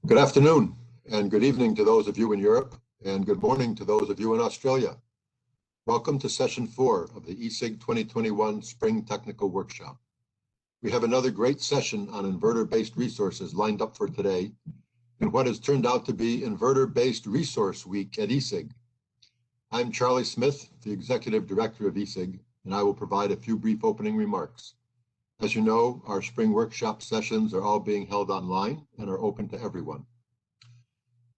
Good afternoon and good evening to those of you in Europe, and good morning to those of you in Australia. Welcome to session 4 of the ESIG 2021 Spring Technical Workshop. We have another great session on inverter-based resources lined up for today in what has turned out to be Inverter-Based Resource Week at ESIG. I'm Charlie Smith, the Executive Director of ESIG, and I will provide a few brief opening remarks. As you know, our spring workshop sessions are all being held online and are open to everyone.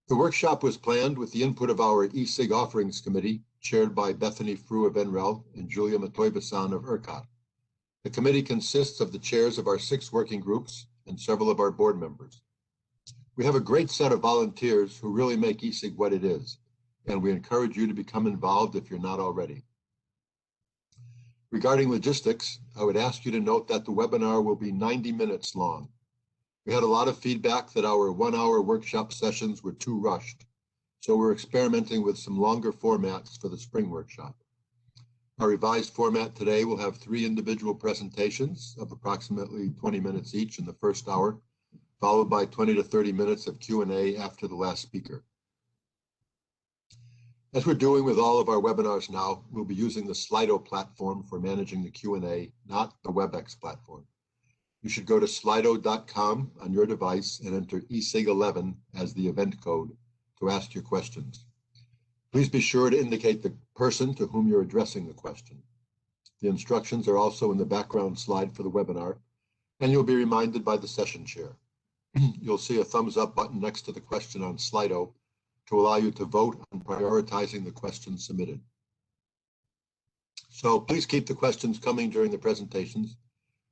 The workshop was planned with the input of our ESIG Offerings Committee, chaired by Bethany Frew of NREL and Julia Matoibasan of ERCOT. The committee consists of the chairs of our 6 working groups and several of our board members. We have a great set of volunteers who really make ESIG what it is, and we encourage you to become involved if you're not already. Regarding logistics, I would ask you to note that the webinar will be 90 minutes long. We had a lot of feedback that our 1-hour workshop sessions were too rushed, so we're experimenting with some longer formats for the spring workshop. Our revised format today will have 3 individual presentations of approximately 20 minutes each in the first hour, followed by 20 to 30 minutes of Q&A after the last speaker. As we're doing with all of our webinars now, we'll be using the Slido platform for managing the Q&A, not the WebEx platform. You should go to slido.com on your device and enter ESIG11 as the event code to ask your questions. Please be sure to indicate the person to whom you're addressing the question. The instructions are also in the background slide for the webinar, and you'll be reminded by the session chair. You'll see a thumbs up button next to the question on Slido to allow you to vote on prioritizing the questions submitted. So please keep the questions coming during the presentations,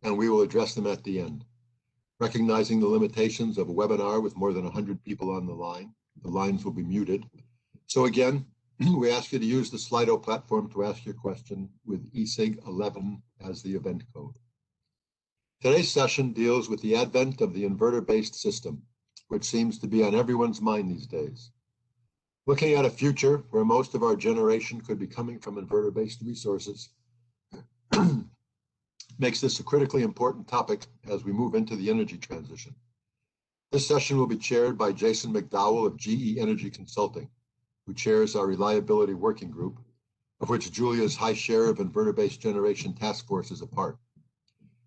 and we will address them at the end. Recognizing the limitations of a webinar with more than 100 people on the lines will be muted. So again, we ask you to use the Slido platform to ask your question with ESIG11 as the event code. Today's session deals with the advent of the inverter-based system, which seems to be on everyone's mind these days. Looking at a future where most of our generation could be coming from inverter-based resources makes this a critically important topic as we move into the energy transition. This session will be chaired by Jason MacDowell of GE Energy Consulting, who chairs our Reliability Working Group, of which Julia's high share of inverter-based generation task force is a part.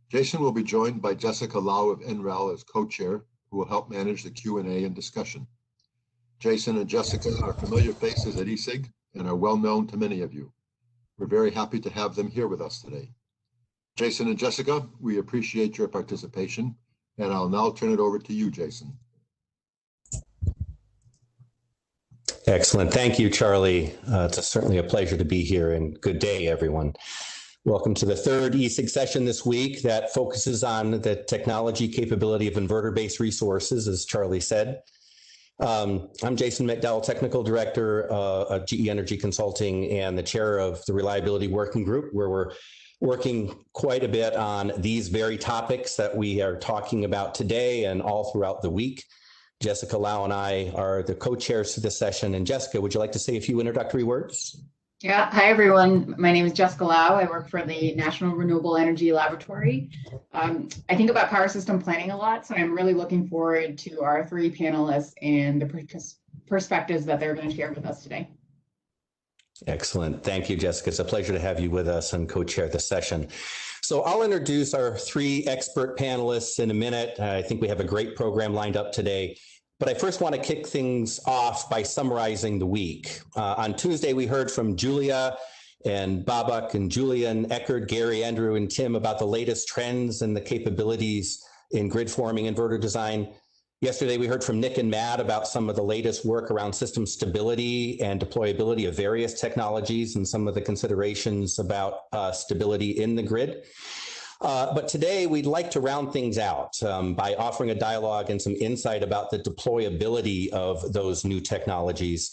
Jason will be joined by Jessica Lau of NREL as co-chair, who will help manage the Q&A and discussion. Jason and Jessica are familiar faces at ESIG and are well known to many of you. We're very happy to have them here with us today. Jason and Jessica, we appreciate your participation, and I'll now turn it over to you, Jason. Excellent. Thank you, Charlie. It's certainly a pleasure to be here, and good day, everyone. Welcome to the 3rd ESIG session this week that focuses on the technology capability of inverter-based resources, as Charlie said. I'm Jason MacDowell, Technical Director of GE Energy Consulting and the chair of the Reliability Working Group, where we're working quite a bit on these very topics that we are talking about today and all throughout the week. Jessica Lau and I are the co-chairs to this session. And Jessica, would you like to say a few introductory words? Yeah, hi everyone. My name is Jessica Lau. I work for the National Renewable Energy Laboratory. I think about power system planning a lot, so I'm really looking forward to our 3 panelists and the perspectives that they're going to share with us today. Excellent. Thank you, Jessica. It's a pleasure to have you with us and co-chair the session. So I'll introduce our 3 expert panelists in a minute. I think we have a great program lined up today. But I first want to kick things off by summarizing the week. On Tuesday, we heard from Julia and Babak and Julian, Eckert, Gary, Andrew, and Tim about the latest trends and the capabilities in grid forming inverter design. Yesterday, we heard from Nick and Matt about some of the latest work around system stability and deployability of various technologies and some of the considerations about stability in the grid. But today, we'd like to round things out by offering a dialogue and some insight about the deployability of those new technologies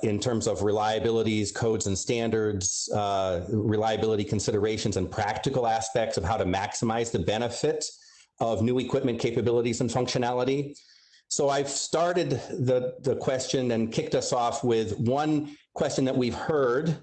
in terms of reliabilities, codes and standards, reliability considerations, and practical aspects of how to maximize the benefit of new equipment capabilities and functionality. So I've started the question and kicked us off with one question that we've heard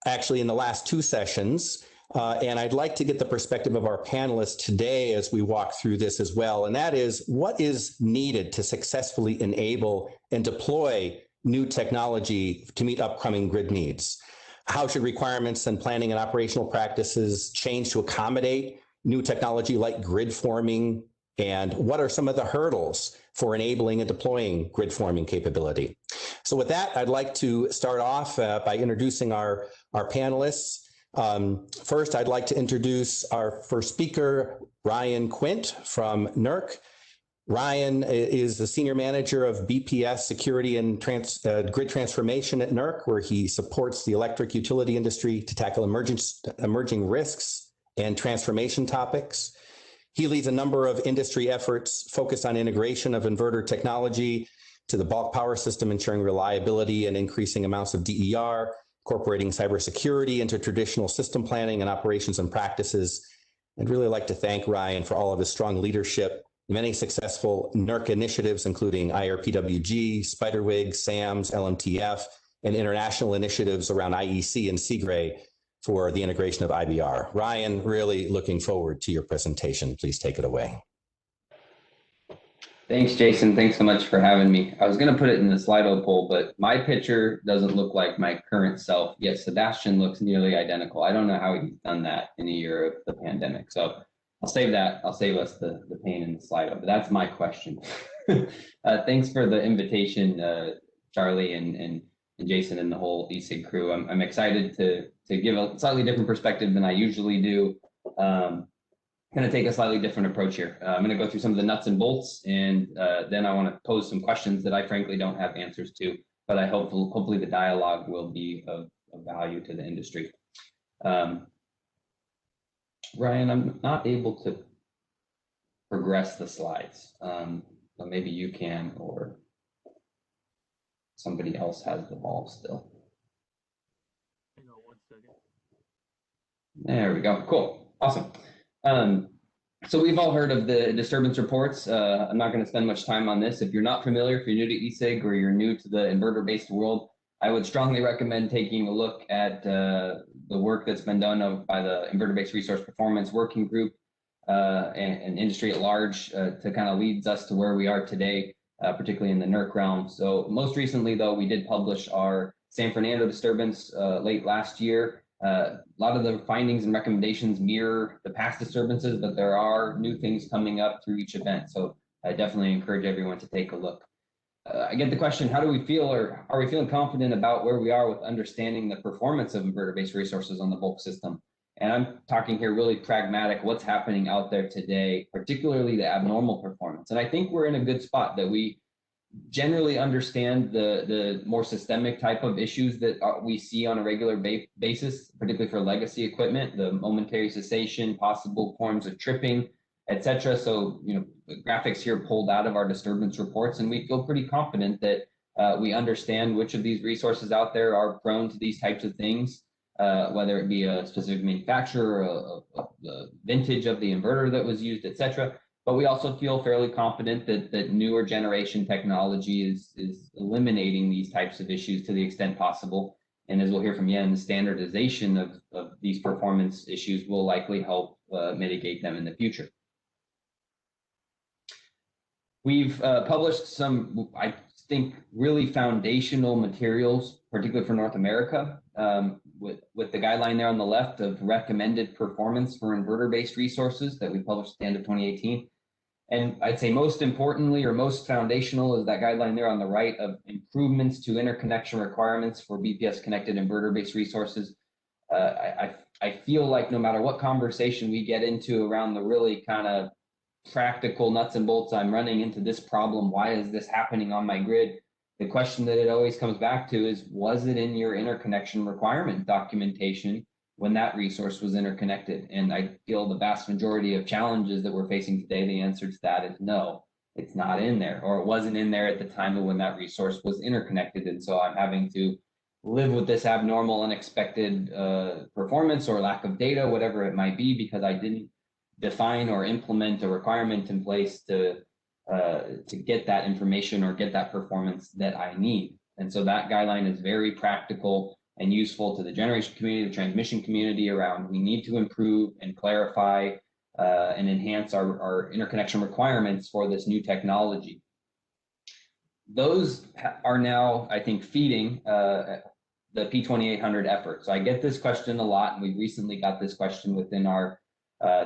actually in the last 2 sessions And I'd like to get the perspective of our panelists today as we walk through this as well. And that is, what is needed to successfully enable and deploy new technology to meet upcoming grid needs? How should requirements and planning and operational practices change to accommodate new technology like grid forming? And what are some of the hurdles for enabling and deploying grid forming capability? So with that, I'd like to start off by introducing our panelists. First, I'd like to introduce our first speaker, Ryan Quint from Nerc. Ryan is the Senior Manager of BPS Security and Grid Transformation at Nerc, where he supports the electric utility industry to tackle emerging risks and transformation topics. He leads a number of industry efforts focused on integration of inverter technology to the bulk power system, ensuring reliability and increasing amounts of DER, incorporating cybersecurity into traditional system planning and operations and practices. I'd really like to thank Ryan for all of his strong leadership, many successful Nerc initiatives, including IRPWG, Spiderwig, SAMS, LMTF, and international initiatives around IEC and SEGRE for the integration of IBR. Ryan, really looking forward to your presentation. Please take it away. Thanks, Jason. Thanks so much for having me. I was going to put it in the Slido poll, but my picture doesn't look like my current self, yet Sebastian looks nearly identical. I don't know how he's done that in a year of the pandemic. So I'll save that. I'll save us the pain in the Slido, but that's my question. Thanks for the invitation, Charlie and Jason and the whole ESIG crew. I'm excited to give a slightly different perspective than I usually do. Going to take a slightly different approach here. I'm going to go through some of the nuts and bolts, and then I want to pose some questions that I frankly don't have answers to, but I hopefully the dialogue will be of value to the industry. Ryan, I'm not able to progress the slides, so maybe you can, or somebody else has the ball still. Hang on 1 second. There we go. Cool. Awesome. So we've all heard of the disturbance reports. I'm not going to spend much time on this. If you're not familiar, if you're new to ESIG or you're new to the inverter-based world, I would strongly recommend taking a look at the work that's been done by the Inverter-Based Resource Performance Working Group and industry at large to kind of leads us to where we are today, particularly in the Nerc realm. So most recently, though, we did publish our San Fernando disturbance late last year. A lot of the findings and recommendations mirror the past disturbances, but there are new things coming up through each event. So I definitely encourage everyone to take a look. I get the question, how do we feel, or are we feeling confident about where we are with understanding the performance of inverter-based resources on the bulk system? And I'm talking here really pragmatic, what's happening out there today, particularly the abnormal performance. And I think we're in a good spot that we generally understand the more systemic type of issues that we see on a regular basis, particularly for legacy equipment, the momentary cessation, possible forms of tripping, etc. So, the graphics here pulled out of our disturbance reports, and we feel pretty confident that we understand which of these resources out there are prone to these types of things, whether it be a specific manufacturer, the vintage of the inverter that was used, etc. But we also feel fairly confident that newer generation technology is eliminating these types of issues to the extent possible. And as we'll hear from Yen, the standardization of these performance issues will likely help mitigate them in the future. We've published some, I think, really foundational materials, particularly for North America, with the guideline there on the left of recommended performance for inverter-based resources that we published at the end of 2018. And I'd say most importantly, or most foundational, is that guideline there on the right of improvements to interconnection requirements for BPS connected inverter-based resources. I feel like no matter what conversation we get into around the really kind of practical nuts and bolts, I'm running into this problem, why is this happening on my grid? The question that it always comes back to is, was it in your interconnection requirement documentation when that resource was interconnected? And I feel the vast majority of challenges that we're facing today, the answer to that is no, it's not in there, or it wasn't in there at the time of when that resource was interconnected. And so I'm having to live with this abnormal, unexpected performance or lack of data, whatever it might be, because I didn't define or implement a requirement in place to get that information or get that performance that I need. And so that guideline is very practical. and useful to the generation community, the transmission community around we need to improve and clarify and enhance our interconnection requirements for this new technology. Those are now, I think, feeding the P2800 effort. So I get this question a lot, and we recently got this question within our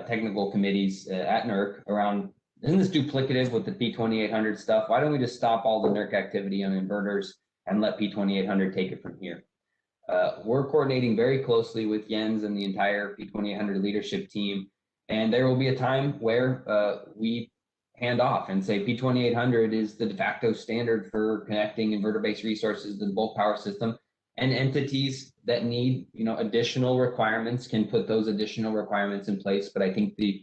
technical committees at Nerc around, isn't this duplicative with the P2800 stuff? Why don't we just stop all the Nerc activity on inverters and let P2800 take it from here? We're coordinating very closely with Jens and the entire P2800 leadership team, and there will be a time where we hand off and say P2800 is the de facto standard for connecting inverter-based resources to the bulk power system, and entities that need additional requirements can put those additional requirements in place. But I think the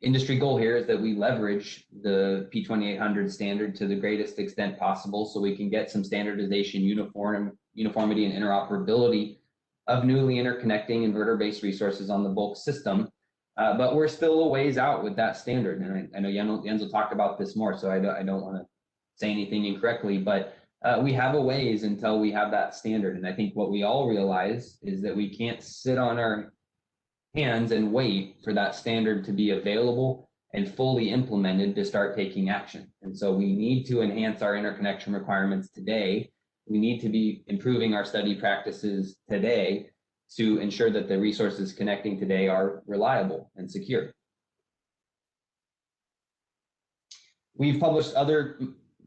industry goal here is that we leverage the P2800 standard to the greatest extent possible so we can get some standardization, uniformity, and interoperability of newly interconnecting inverter-based resources on the bulk system. But we're still a ways out with that standard. And I know Jens will talk about this more, so I don't want to say anything incorrectly, but we have a ways until we have that standard. And I think what we all realize is that we can't sit on our hands and wait for that standard to be available and fully implemented to start taking action. And so we need to enhance our interconnection requirements today. We need to be improving our study practices today to ensure that the resources connecting today are reliable and secure. We've published other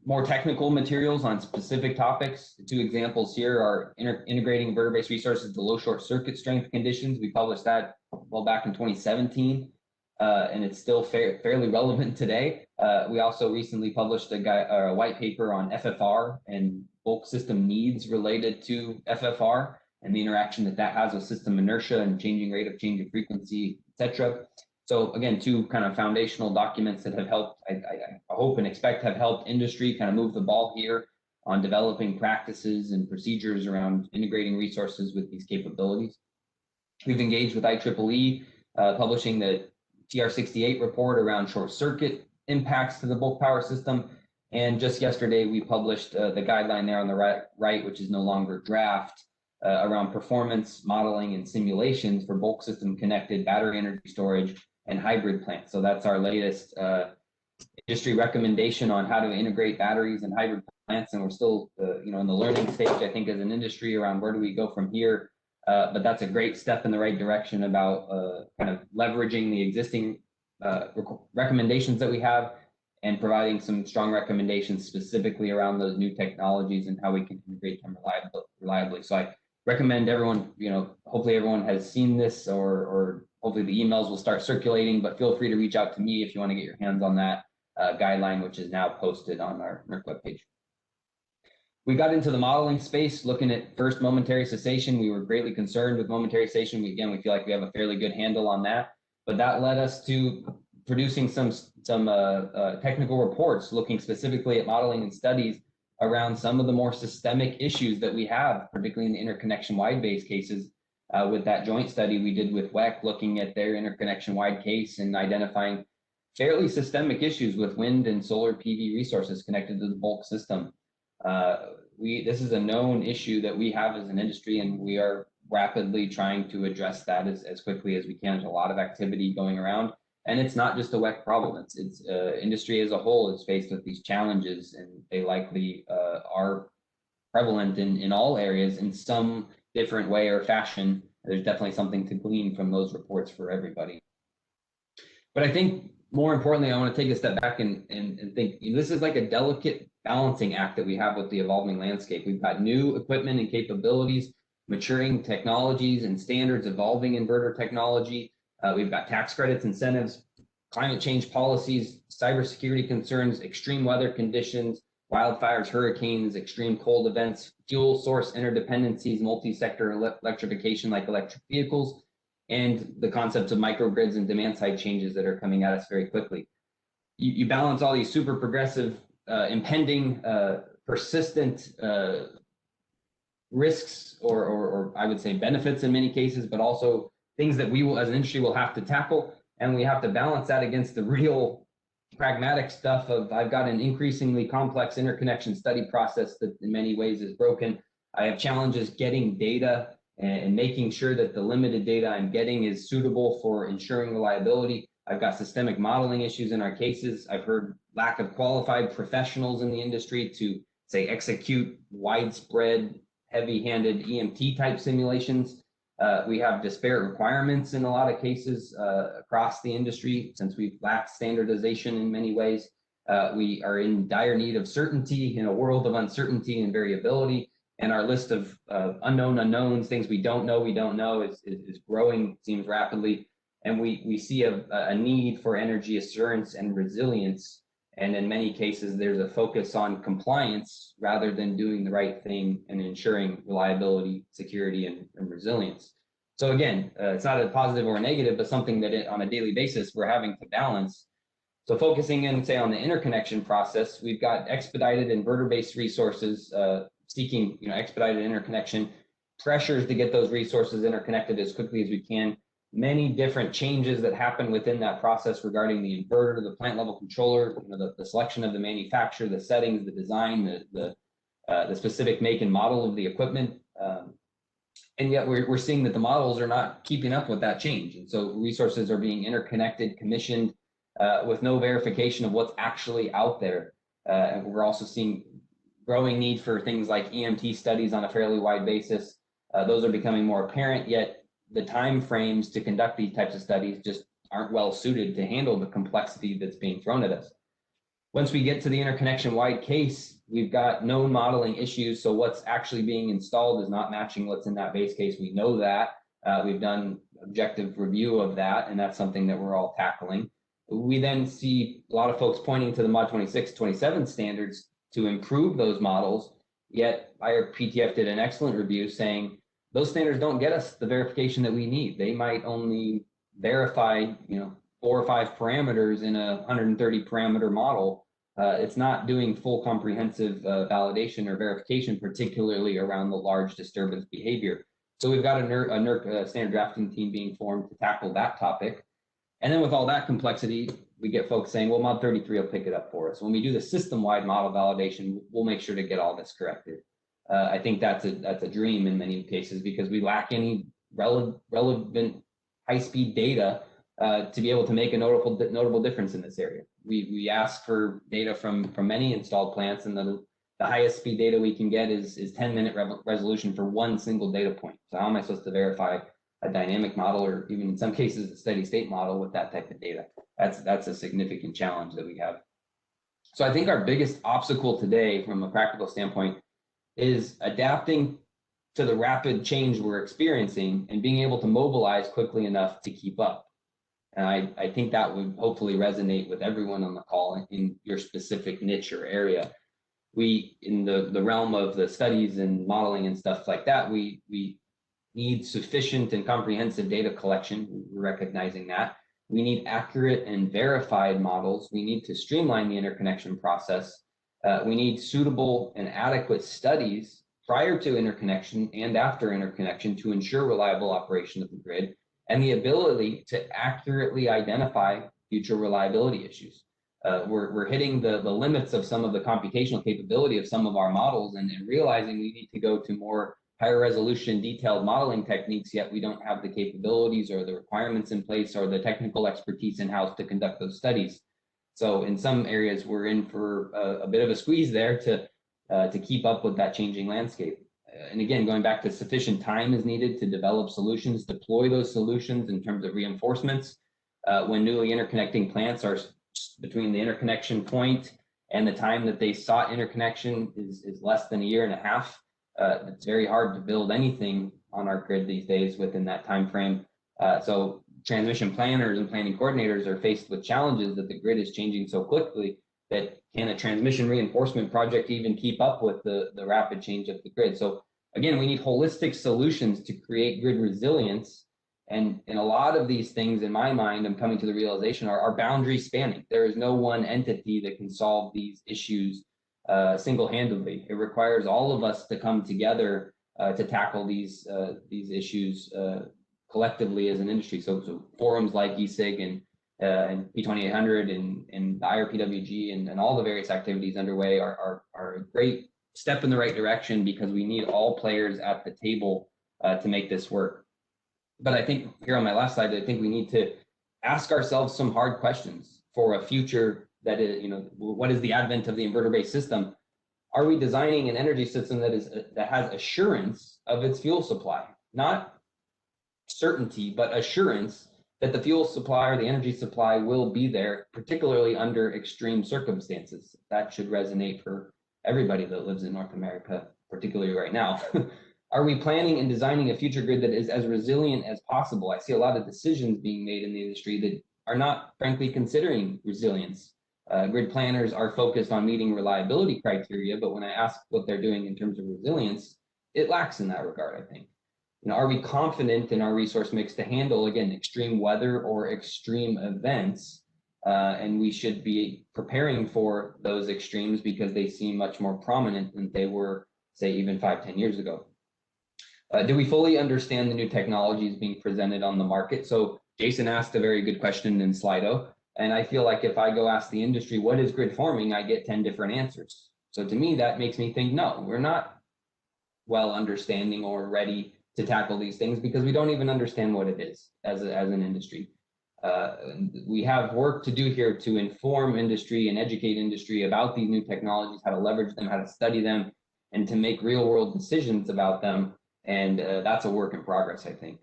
more technical materials on specific topics. The two examples here are integrating inverter-based resources to low short circuit strength conditions. We published that well back in 2017, and it's still fairly relevant today. We also recently published a white paper on FFR and bulk system needs related to FFR and the interaction that has with system inertia and changing rate of change of frequency, etc. So again, two kind of foundational documents that have helped, I hope and expect have helped industry kind of move the ball here on developing practices and procedures around integrating resources with these capabilities. We've engaged with IEEE, publishing the TR68 report around short circuit impacts to the bulk power system. And just yesterday, we published the guideline there on the right, which is no longer draft, around performance modeling and simulations for bulk system connected battery energy storage and hybrid plants. So that's our latest industry recommendation on how to integrate batteries and hybrid plants. And we're still in the learning stage, I think, as an industry around where do we go from here. But that's a great step in the right direction about kind of leveraging the existing recommendations that we have and providing some strong recommendations specifically around those new technologies and how we can integrate them reliably. So I recommend everyone, hopefully everyone has seen this, or hopefully the emails will start circulating, but feel free to reach out to me if you want to get your hands on that guideline, which is now posted on our Nerc webpage. We got into the modeling space, looking at first momentary cessation. We were greatly concerned with momentary cessation. We feel like we have a fairly good handle on that, but that led us to producing some technical reports looking specifically at modeling and studies around some of the more systemic issues that we have, particularly in the interconnection wide-based cases. With that joint study we did with WEC, looking at their interconnection wide case and identifying fairly systemic issues with wind and solar PV resources connected to the bulk system. This is a known issue that we have as an industry, and we are rapidly trying to address that as quickly as we can. There's a lot of activity going around, and it's not just a WEC problem. It's industry as a whole is faced with these challenges, and they likely are prevalent in all areas in some different way or fashion. There's definitely something to glean from those reports for everybody. But I think more importantly, I want to take a step back and think this is like a delicate balancing act that we have with the evolving landscape. We've got new equipment and capabilities, maturing technologies and standards, evolving inverter technology. We've got tax credits, incentives, climate change policies, cybersecurity concerns, extreme weather conditions, wildfires, hurricanes, extreme cold events, fuel source interdependencies, multi-sector electrification like electric vehicles, and the concepts of microgrids and demand side changes that are coming at us very quickly. You balance all these super progressive, impending, persistent risks, or I would say benefits in many cases, but also things that we will, as an industry, will have to tackle. And we have to balance that against the real pragmatic stuff of, I've got an increasingly complex interconnection study process that in many ways is broken. I have challenges getting data and making sure that the limited data I'm getting is suitable for ensuring reliability. I've got systemic modeling issues in our cases. I've heard lack of qualified professionals in the industry to, say, execute widespread, heavy-handed EMT type simulations. We have disparate requirements in a lot of cases across the industry since we've lacked standardization in many ways. We are in dire need of certainty in a world of uncertainty and variability. And our list of unknown unknowns, things we don't know, is growing, seems rapidly. And we see a need for energy assurance and resilience. And in many cases, there's a focus on compliance rather than doing the right thing and ensuring reliability, security, and resilience. So again, it's not a positive or a negative, but something that on a daily basis, we're having to balance. So focusing in, say, on the interconnection process, we've got expedited inverter-based resources seeking expedited interconnection, pressures to get those resources interconnected as quickly as we can, many different changes that happen within that process regarding the inverter, the plant level controller, the selection of the manufacturer, the settings, the design, the specific make and model of the equipment. And yet we're seeing that the models are not keeping up with that change. And so resources are being interconnected, commissioned with no verification of what's actually out there. And we're also seeing growing need for things like EMT studies on a fairly wide basis. Those are becoming more apparent, yet the time frames to conduct these types of studies just aren't well suited to handle the complexity that's being thrown at us. Once we get to the interconnection-wide case, we've got known modeling issues, so what's actually being installed is not matching what's in that base case. We know that. We've done objective review of that, and that's something that we're all tackling. We then see a lot of folks pointing to the Mod 26, 27 standards to improve those models, yet IRPTF did an excellent review saying those standards don't get us the verification that we need. They might only verify 4 or 5 parameters in a 130 parameter model. It's not doing full comprehensive validation or verification, particularly around the large disturbance behavior. So we've got a Nerc standard drafting team being formed to tackle that topic. And then with all that complexity, we get folks saying, well, Mod 33 will pick it up for us. When we do the system-wide model validation, we'll make sure to get all this corrected. I think that's a dream in many cases because we lack any relevant high-speed data to be able to make a notable difference in this area. We ask for data from many installed plants, and the highest speed data we can get is 10-minute resolution for one single data point. So how am I supposed to verify a dynamic model, or even in some cases a steady state model with that type of data? That's a significant challenge that we have. So I think our biggest obstacle today from a practical standpoint is adapting to the rapid change we're experiencing and being able to mobilize quickly enough to keep up. And I think that would hopefully resonate with everyone on the call in your specific niche or area. We, in the realm of the studies and modeling and stuff like that, we need sufficient and comprehensive data collection. We're recognizing that. We need accurate and verified models. We need to streamline the interconnection process. We need suitable and adequate studies prior to interconnection and after interconnection to ensure reliable operation of the grid, and the ability to accurately identify future reliability issues. We're hitting the limits of some of the computational capability of some of our models and realizing we need to go to more higher resolution detailed modeling techniques, yet we don't have the capabilities or the requirements in place or the technical expertise in-house to conduct those studies. So in some areas, we're in for a bit of a squeeze there to keep up with that changing landscape. And again, going back to sufficient time is needed to develop solutions, deploy those solutions in terms of reinforcements. When newly interconnecting plants are between the interconnection point and the time that they sought interconnection is less than a year and a half. It's very hard to build anything on our grid these days within that time frame. So transmission planners and planning coordinators are faced with challenges that the grid is changing so quickly that can a transmission reinforcement project even keep up with the rapid change of the grid? So again, we need holistic solutions to create grid resilience. And a lot of these things, in my mind, I'm coming to the realization are boundary spanning. There is no one entity that can solve these issues single-handedly. It requires all of us to come together to tackle these issues collectively as an industry. So forums like ESIG and P2800 and the IRPWG and all the various activities underway are a great step in the right direction because we need all players at the table to make this work. But I think here on my last slide, I think we need to ask ourselves some hard questions for a future that is, what is the advent of the inverter-based system? Are we designing an energy system that has assurance of its fuel supply? Not certainty, but assurance that the fuel supply or the energy supply will be there, particularly under extreme circumstances. That should resonate for everybody that lives in North America, particularly right now. Are we planning and designing a future grid that is as resilient as possible? I see a lot of decisions being made in the industry that are not, frankly, considering resilience. Grid planners are focused on meeting reliability criteria, but when I ask what they're doing in terms of resilience, it lacks in that regard, I think. Are we confident in our resource mix to handle, again, extreme weather or extreme events? And we should be preparing for those extremes because they seem much more prominent than they were, say, even 5-10 years ago. Do we fully understand the new technologies being presented on the market? So Jason asked a very good question in Slido. And I feel like if I go ask the industry, what is grid forming, I get 10 different answers. So to me, that makes me think, no, we're not well understanding or ready to tackle these things because we don't even understand what it is as an industry. We have work to do here to inform industry and educate industry about these new technologies, how to leverage them, how to study them, and to make real world decisions about them. And that's a work in progress, I think.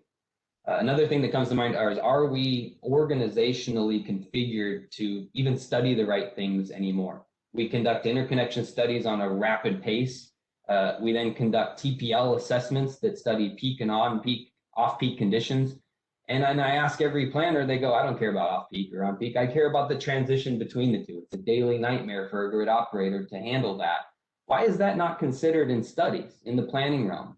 Another thing that comes to mind is, are we organizationally configured to even study the right things anymore? We conduct interconnection studies on a rapid pace. We then conduct TPL assessments that study peak and off-peak conditions. And then I ask every planner, they go, I don't care about off-peak or on-peak. I care about the transition between the two. It's a daily nightmare for a grid operator to handle that. Why is that not considered in studies in the planning realm?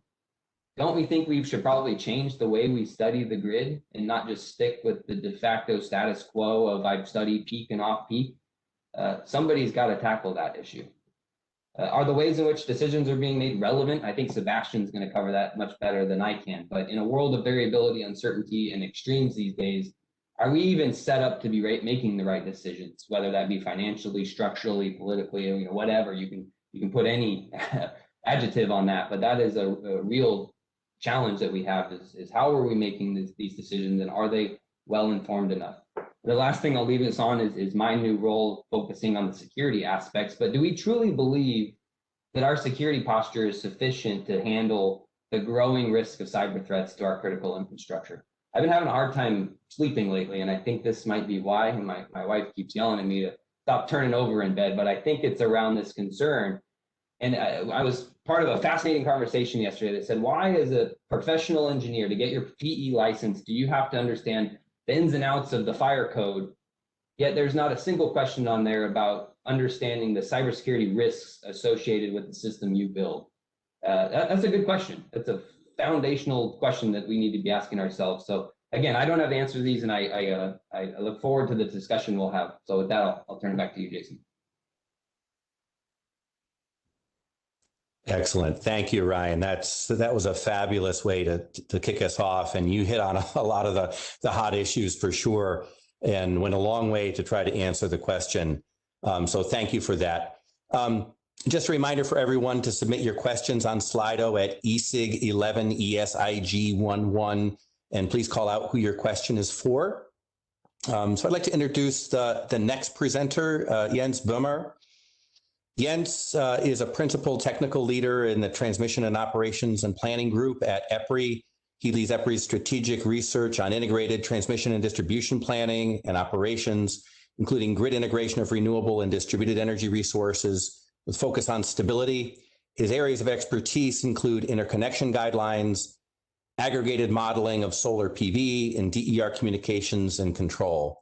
Don't we think we should probably change the way we study the grid and not just stick with the de facto status quo of I've studied peak and off-peak? Somebody's got to tackle that issue. Are the ways in which decisions are being made relevant? I think Sebastian's going to cover that much better than I can. But in a world of variability, uncertainty, and extremes these days, are we even set up to be making the right decisions, whether that be financially, structurally, politically, whatever? You can put any adjective on that, but that is a real challenge that we have is how are we making these decisions, and are they well informed enough? The last thing I'll leave this on is my new role focusing on the security aspects, but do we truly believe that our security posture is sufficient to handle the growing risk of cyber threats to our critical infrastructure? I've been having a hard time sleeping lately, and I think this might be why, and my wife keeps yelling at me to stop turning over in bed, but I think it's around this concern. And I was part of a fascinating conversation yesterday that said, why as a professional engineer, to get your PE license, do you have to understand the ins and outs of the fire code? Yet there's not a single question on there about understanding the cybersecurity risks associated with the system you build. That's a good question. That's a foundational question that we need to be asking ourselves. So again, I don't have the answer to these, and I look forward to the discussion we'll have. So with that, I'll turn it back to you, Jason. Excellent. Thank you, Ryan. That was a fabulous way to kick us off. And you hit on a lot of the hot issues for sure, and went a long way to try to answer the question. So thank you for that. Just a reminder for everyone to submit your questions on Slido at ESIG11, ESIG11, and please call out who your question is for. So I'd like to introduce the next presenter, Jens Boemer. Jens is a principal technical leader in the Transmission and Operations and Planning Group at EPRI. He leads EPRI's strategic research on integrated transmission and distribution planning and operations, including grid integration of renewable and distributed energy resources with focus on stability. His areas of expertise include interconnection guidelines, aggregated modeling of solar PV, and DER communications and control.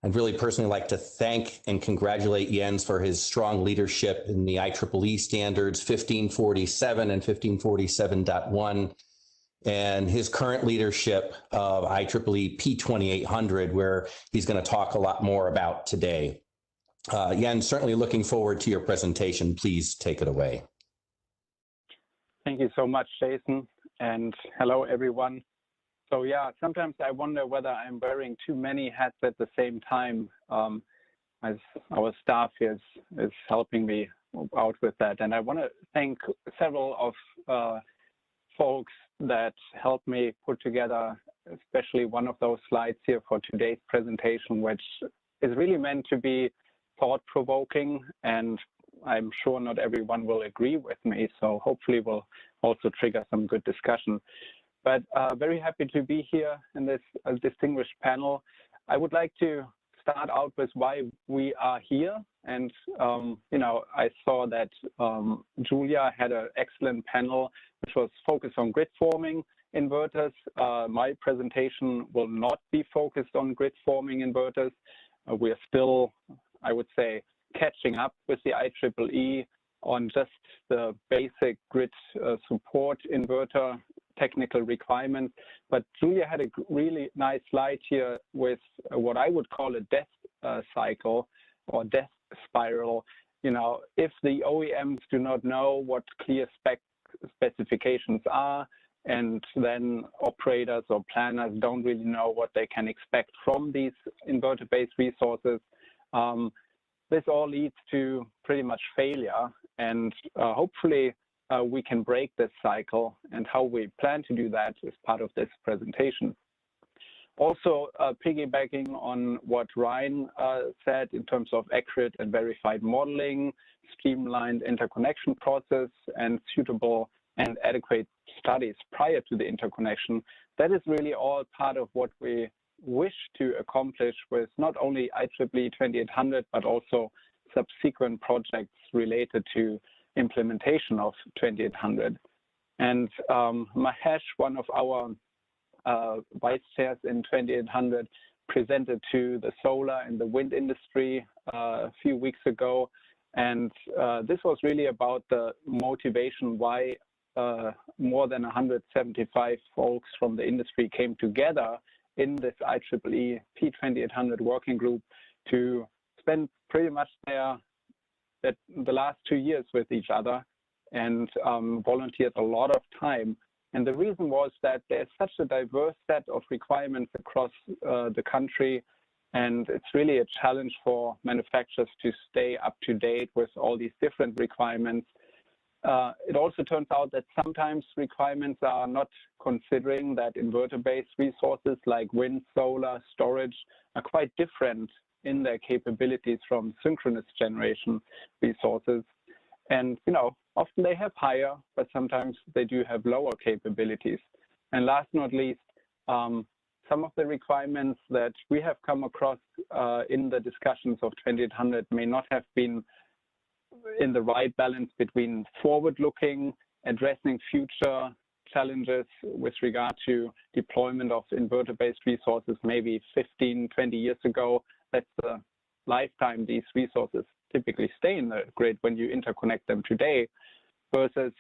I'd really personally like to thank and congratulate Jens for his strong leadership in the IEEE standards 1547 and 1547.1, and his current leadership of IEEE P2800, where he's going to talk a lot more about today. Jens, certainly looking forward to your presentation. Please take it away. Thank you so much, Jason, and hello, everyone. So yeah, sometimes I wonder whether I'm wearing too many hats at the same time, as our staff is helping me out with that. And I want to thank several of folks that helped me put together, especially one of those slides here for today's presentation, which is really meant to be thought-provoking, and I'm sure not everyone will agree with me, so hopefully will also trigger some good discussion. But very happy to be here in this distinguished panel. I would like to start out with why we are here. And, you know, I saw that Julia had an excellent panel, which was focused on grid forming inverters. My presentation will not be focused on grid forming inverters. We're still, I would say, catching up with the IEEE on just the basic grid support inverter technical requirements. But Julia had a really nice slide here with what I would call a death cycle or death spiral. You know, if the OEMs do not know what clear specifications are, and then operators or planners don't really know what they can expect from these inverter-based resources, this all leads to pretty much failure. And hopefully we can break this cycle, and how we plan to do that is part of this presentation. Also, piggybacking on what Ryan said in terms of accurate and verified modeling, streamlined interconnection process, and suitable and adequate studies prior to the interconnection, that is really all part of what we wish to accomplish with not only IEEE 2800, but also subsequent projects related to implementation of 2800. And Mahesh, one of our vice chairs in 2800, presented to the solar and the wind industry a few weeks ago. And this was really about the motivation why more than 175 folks from the industry came together in this IEEE P2800 working group to spend pretty much the last 2 years with each other, and volunteered a lot of time. And the reason was that there's such a diverse set of requirements across the country, and it's really a challenge for manufacturers to stay up to date with all these different requirements. It also turns out that sometimes requirements are not considering that inverter-based resources like wind, solar, storage are quite different in their capabilities from synchronous generation resources. And, you know, often they have higher, but sometimes they do have lower capabilities. And last but not least, some of the requirements that we have come across in the discussions of 2800 may not have been in the right balance between forward-looking, addressing future challenges with regard to deployment of inverter-based resources maybe 15, 20 years ago. That's the lifetime these resources typically stay in the grid when you interconnect them today, versus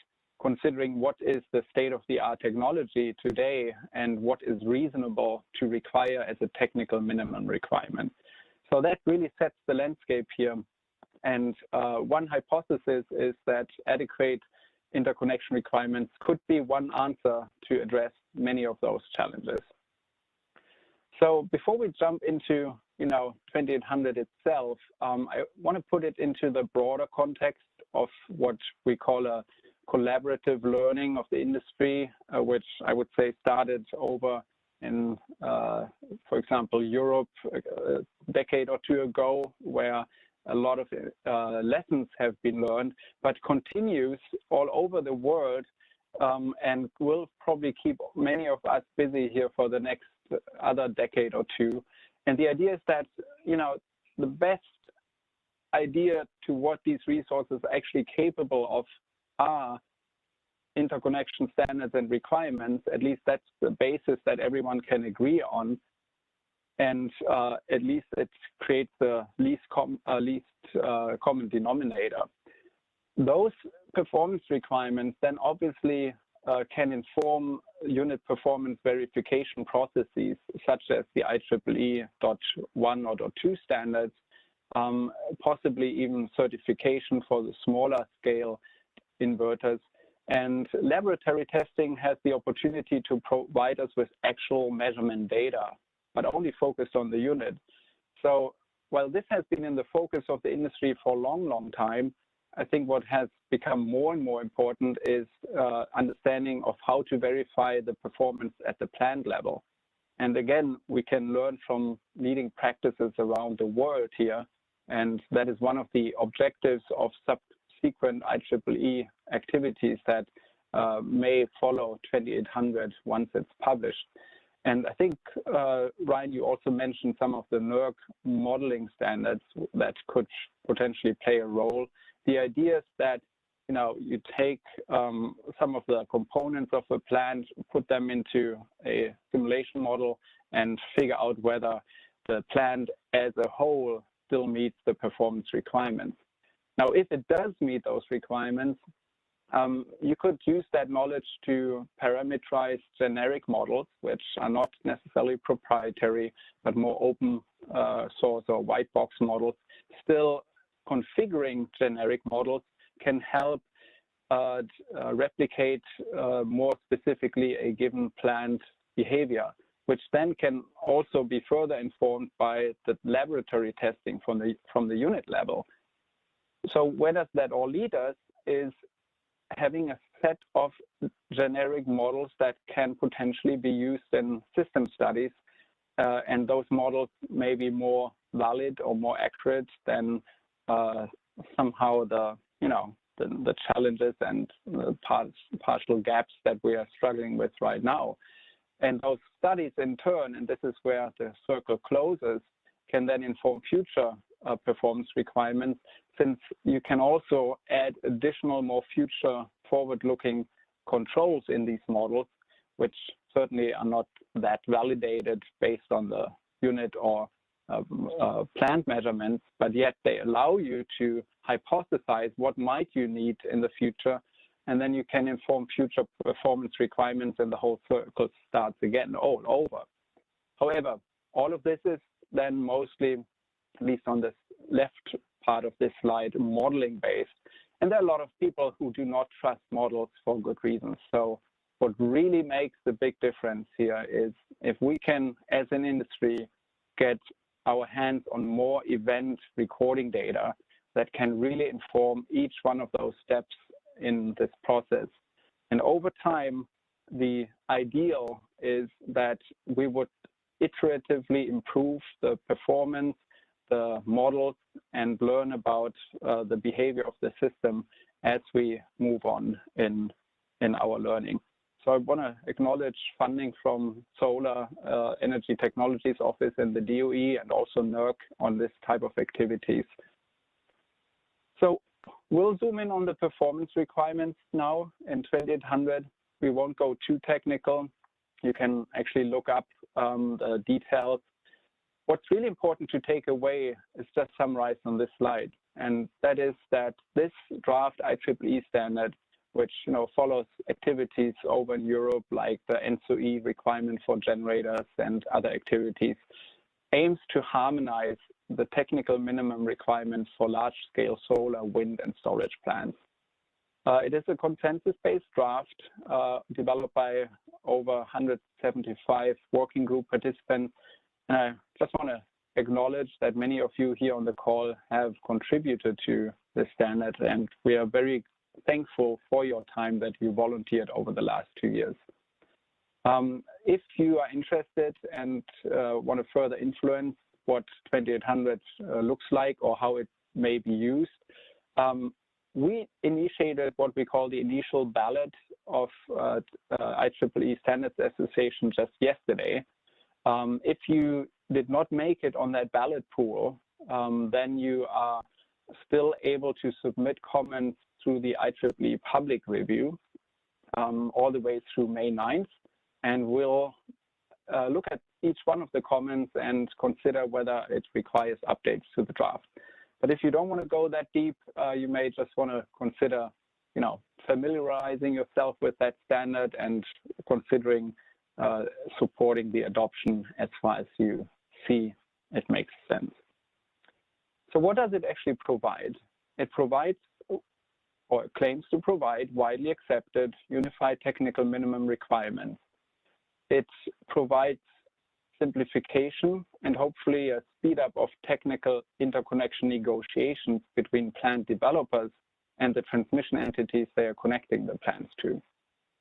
considering what is the state-of-the-art technology today and what is reasonable to require as a technical minimum requirement. So that really sets the landscape here. And one hypothesis is that adequate interconnection requirements could be one answer to address many of those challenges. So before we jump into 2800 itself, I want to put it into the broader context of what we call a collaborative learning of the industry, which I would say started over in, for example, Europe a decade or two ago, where a lot of lessons have been learned, but continues all over the world, and will probably keep many of us busy here for the next other decade or two. And the idea is that, the best idea to what these resources are actually capable of are interconnection standards and requirements. At least that's the basis that everyone can agree on. And at least it creates the least common denominator. Those performance requirements then obviously can inform unit performance verification processes, such as the IEEE .1 or .2 standards, possibly even certification for the smaller scale inverters. And laboratory testing has the opportunity to provide us with actual measurement data, but only focused on the unit. So while this has been in the focus of the industry for a long, long time, I think what has become more and more important is understanding of how to verify the performance at the plant level. And again, we can learn from leading practices around the world here. And that is one of the objectives of subsequent IEEE activities that may follow 2800 once it's published. And I think, Ryan, you also mentioned some of the Nerc modeling standards that could potentially play a role. The idea is that, you know, you take some of the components of a plant, put them into a simulation model, and figure out whether the plant as a whole still meets the performance requirements. Now, if it does meet those requirements, you could use that knowledge to parameterize generic models, which are not necessarily proprietary, but more open source or white box models. Still, configuring generic models can help replicate more specifically a given plant behavior, which then can also be further informed by the laboratory testing from the unit level. So where does that all lead us is having a set of generic models that can potentially be used in system studies, and those models may be more valid or more accurate than somehow the challenges and the partial gaps that we are struggling with right now. And those studies in turn, and this is where the circle closes, can then inform future performance requirements, since you can also add additional, more future forward-looking controls in these models, which certainly are not that validated based on the unit or plant measurements, but yet they allow you to hypothesize what might you need in the future, and then you can inform future performance requirements, and the whole circle starts again all over. However, all of this is then mostly, at least on this left part of this slide, modeling based. And there are a lot of people who do not trust models for good reasons. So what really makes the big difference here is if we can, as an industry, get our hands on more event recording data that can really inform each one of those steps in this process. And over time, the ideal is that we would iteratively improve the performance, the models, and learn about the behavior of the system as we move on in our learning. So I want to acknowledge funding from Solar Energy Technologies Office and the DOE, and also Nerc on this type of activities. So we'll zoom in on the performance requirements now in 2800. We won't go too technical. You can actually look up the details. What's really important to take away is just summarized on this slide, and that is that this draft IEEE standard, which follows activities over in Europe like the NSOE requirement for generators and other activities, aims to harmonize the technical minimum requirements for large-scale solar, wind, and storage plants. It is a consensus-based draft developed by over 175 working group participants. And I just want to acknowledge that many of you here on the call have contributed to this standard, and we are very thankful for your time that you volunteered over the last 2 years. If you are interested and want to further influence what 2800 looks like or how it may be used, we initiated what we call the initial ballot of IEEE Standards Association just yesterday. If you did not make it on that ballot pool, then you are still able to submit comments through the IEEE public review all the way through May 9th. And we'll look at each one of the comments and consider whether it requires updates to the draft. But if you don't want to go that deep, you may just want to consider, familiarizing yourself with that standard and considering supporting the adoption as far as you see it makes sense. So what does it actually provide? It provides, or it claims to provide, widely accepted unified technical minimum requirements. It provides simplification and hopefully a speed up of technical interconnection negotiations between plant developers and the transmission entities they are connecting the plants to.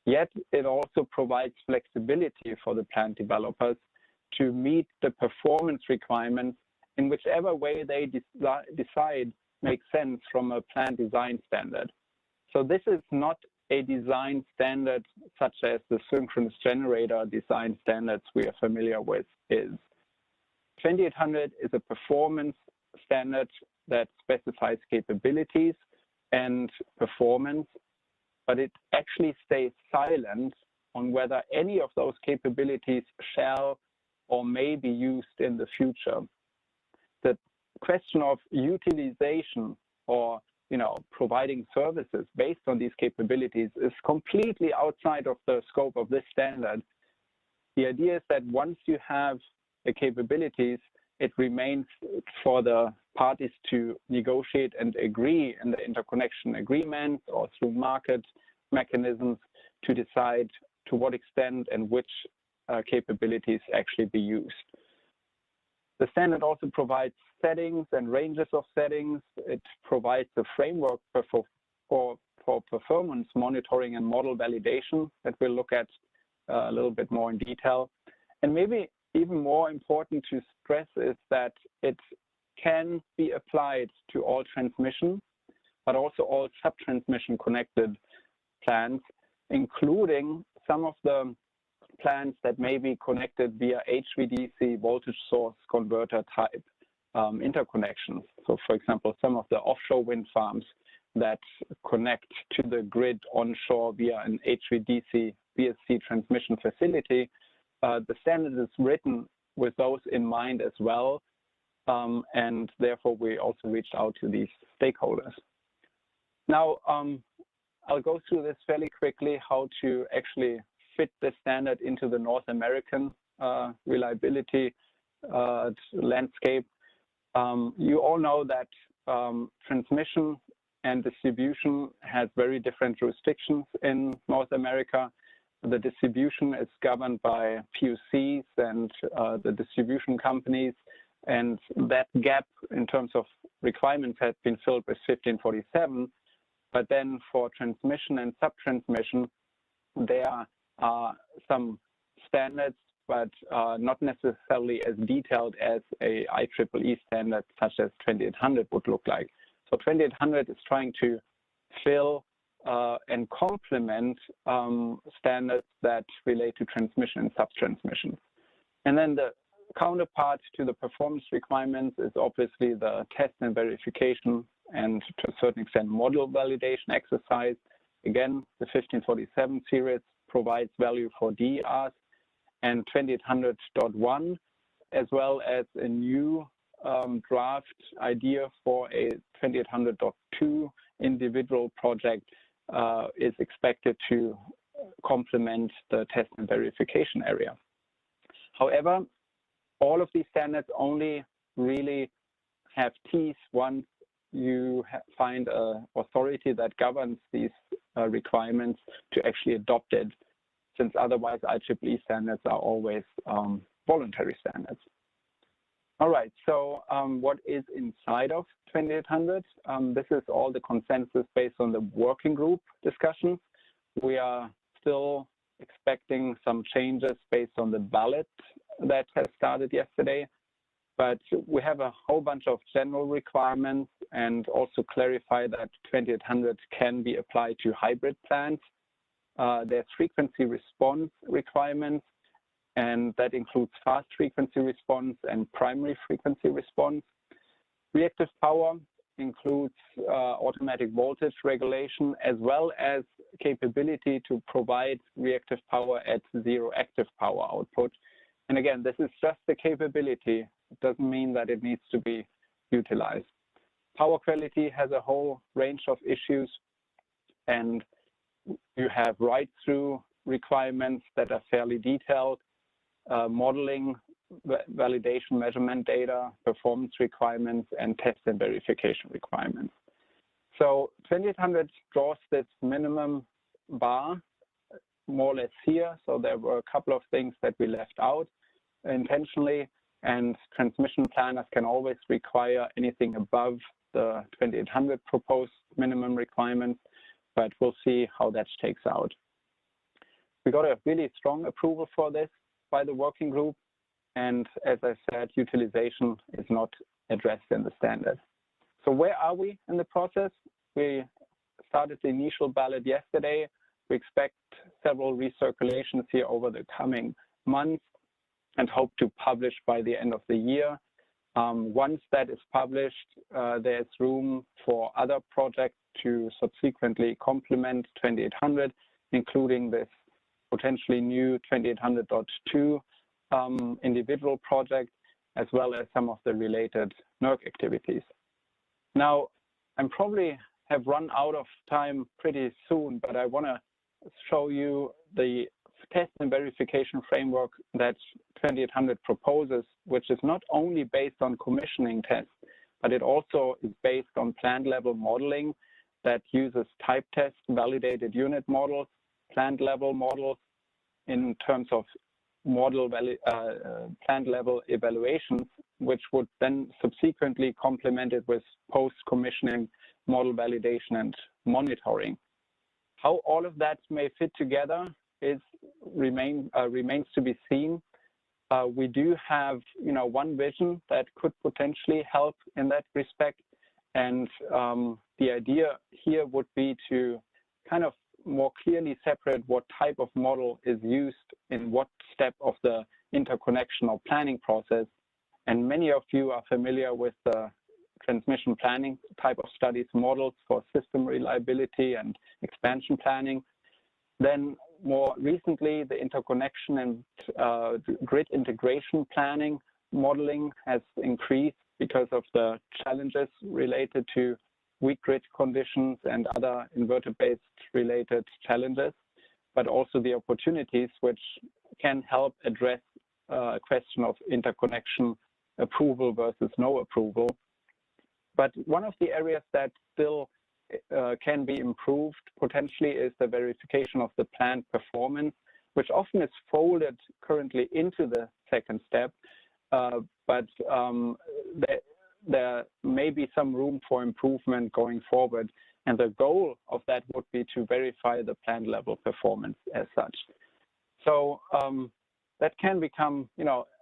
Yet it also provides flexibility for the plant developers to meet the performance requirements in whichever way they decide makes sense from a plant design standard. So this is not a design standard such as the synchronous generator design standards we are familiar with is. 2800 is a performance standard that specifies capabilities and performance, but it actually stays silent on whether any of those capabilities shall or may be used in the future. The question of utilization or providing services based on these capabilities is completely outside of the scope of this standard. The idea is that once you have the capabilities, it remains for the parties to negotiate and agree in the interconnection agreement or through market mechanisms to decide to what extent and which capabilities actually be used. The standard also provides settings and ranges of settings. It provides a framework for performance monitoring and model validation that we'll look at a little bit more in detail. And maybe even more important to stress is that it can be applied to all transmission, but also all sub-transmission connected plants, including some of the plants that may be connected via HVDC voltage source converter type interconnections. So for example, some of the offshore wind farms that connect to the grid onshore via an HVDC VSC transmission facility, the standard is written with those in mind as well. And therefore, we also reached out to these stakeholders. Now, I'll go through this fairly quickly, how to actually fit the standard into the North American reliability landscape. You all know that transmission and distribution has very different jurisdictions in North America. The distribution is governed by PUCs and the distribution companies, and that gap in terms of requirements has been filled with 1547. But then for transmission and sub-transmission, there are some standards, but not necessarily as detailed as a IEEE standard such as 2800 would look like. So 2800 is trying to fill and complement standards that relate to transmission and sub-transmission. And then the counterpart to the performance requirements is obviously the test and verification and to a certain extent model validation exercise. Again, the 1547 series provides value for DERs, and 2800.1, as well as a new draft idea for a 2800.2 individual project is expected to complement the test and verification area. However, all of these standards only really have teeth once you find an authority that governs these requirements to actually adopt it, since otherwise IEEE standards are always voluntary standards. All right, so what is inside of 2800? This is all the consensus based on the working group discussions. We are still expecting some changes based on the ballot that has started yesterday, but we have a whole bunch of general requirements and also clarify that 2800 can be applied to hybrid plants. There's frequency response requirements, and that includes fast frequency response and primary frequency response. Reactive power includes automatic voltage regulation, as well as capability to provide reactive power at zero active power output. And again, this is just the capability. It doesn't mean that it needs to be utilized. Power quality has a whole range of issues, and you have right-through requirements that are fairly detailed, modeling, validation, measurement data, performance requirements, and test and verification requirements. So 2800 draws this minimum bar more or less here. So there were a couple of things that we left out intentionally, and transmission planners can always require anything above the 2800 proposed minimum requirements, but we'll see how that shakes out. We got a really strong approval for this by the working group. And as I said, utilization is not addressed in the standard. So where are we in the process? We started the initial ballot yesterday. We expect several recirculations here over the coming months and hope to publish by the end of the year. Once that is published, there's room for other projects to subsequently complement 2800, including this potentially new 2800.2 individual project, as well as some of the related Nerc activities. Now, I'm probably have run out of time pretty soon, but I want to show you the test and verification framework that 2800 proposes, which is not only based on commissioning tests, but it also is based on plant level modeling that uses type test validated unit models, plant level models in terms of model plant level evaluations, which would then subsequently complemented with post-commissioning model validation and monitoring. How all of that may fit together remains to be seen. We do have, one vision that could potentially help in that respect, and the idea here would be to kind of more clearly separate what type of model is used in what step of the interconnection or planning process. And many of you are familiar with the transmission planning type of studies models for system reliability and expansion planning. Then more recently, the interconnection and grid integration planning modeling has increased because of the challenges related to weak grid conditions and other inverter-based related challenges, but also the opportunities which can help address a question of interconnection approval versus no approval. But one of the areas that still can be improved potentially is the verification of the plant performance, which often is folded currently into the second step, but there may be some room for improvement going forward. And the goal of that would be to verify the plant level performance as such. So that can become,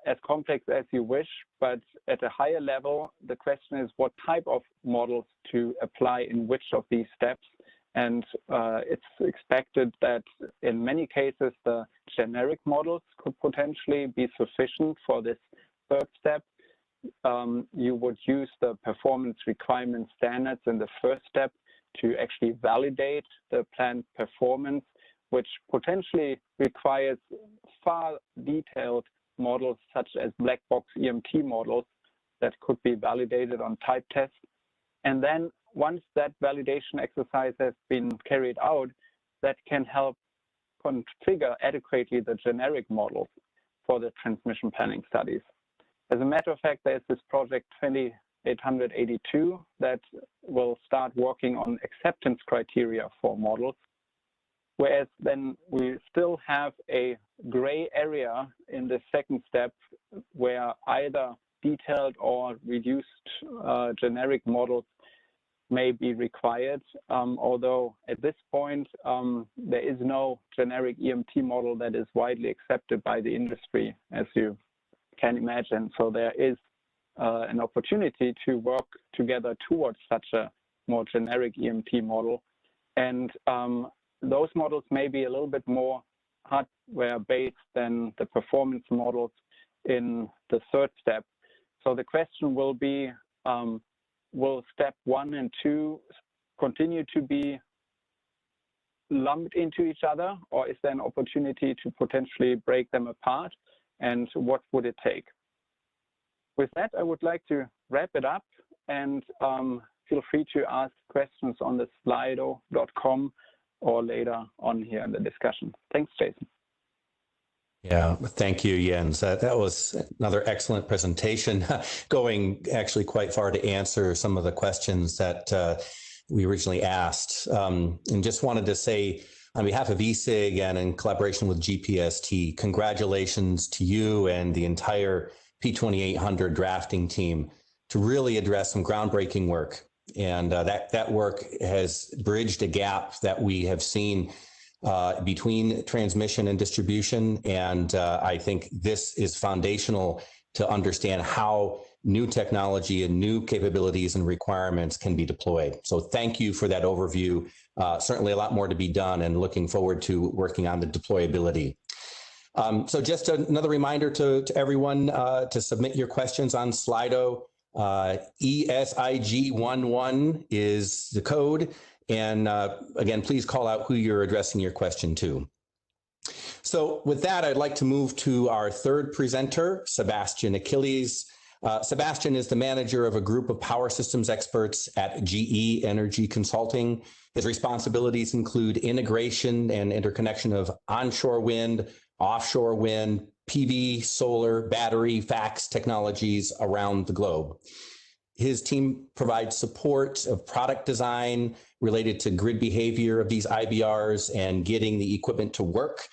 as complex as you wish, but at a higher level, the question is what type of models to apply in which of these steps. And it's expected that in many cases, the generic models could potentially be sufficient for this third step. You would use the performance requirement standards in the first step to actually validate the plant performance, which potentially requires far detailed models such as black box EMT models that could be validated on type tests. And then once that validation exercise has been carried out, that can help configure adequately the generic models for the transmission planning studies. As a matter of fact, there's this project 2882 that will start working on acceptance criteria for models, whereas then we still have a gray area in the second step where either detailed or reduced generic models may be required, although at this point there is no generic EMT model that is widely accepted by the industry, as you can imagine. So there is an opportunity to work together towards such a more generic EMT model. And those models may be a little bit more hardware-based than the performance models in the third step. So the question will be, will step 1 and 2 continue to be lumped into each other, or is there an opportunity to potentially break them apart? And what would it take? With that, I would like to wrap it up, and feel free to ask questions on the slido.com or later on here in the discussion. Thanks, Jason. Yeah, thank you, Jens. That was another excellent presentation, going actually quite far to answer some of the questions that we originally asked. And just wanted to say, on behalf of ESIG and in collaboration with GPST, congratulations to you and the entire P2800 drafting team to really address some groundbreaking work And that work has bridged a gap that we have seen between transmission and distribution. And I think this is foundational to understand how new technology and new capabilities and requirements can be deployed. So thank you for that overview. Certainly a lot more to be done, and looking forward to working on the deployability. So just another reminder to everyone to submit your questions on Slido. ESIG11 is the code. And again, please call out who you're addressing your question to. So with that, I'd like to move to our third presenter, Sebastian Achilles. Sebastian is the manager of a group of power systems experts at GE Energy Consulting. His responsibilities include integration and interconnection of onshore wind, offshore wind, PV, solar, battery, FACS technologies around the globe. His team provides support of product design related to grid behavior of these IBRs and getting the equipment to work.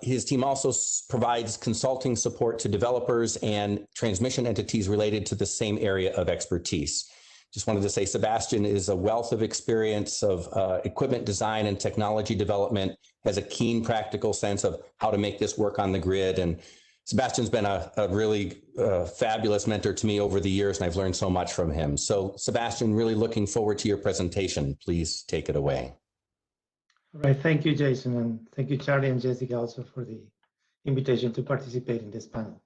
His team also provides consulting support to developers and transmission entities related to the same area of expertise. Just wanted to say Sebastian is a wealth of experience of equipment design and technology development, has a keen practical sense of how to make this work on the grid. And Sebastian's been a really fabulous mentor to me over the years, and I've learned so much from him. So Sebastian, really looking forward to your presentation. Please take it away. All right, thank you, Jason, and thank you, Charlie and Jessica, also for the invitation to participate in this panel.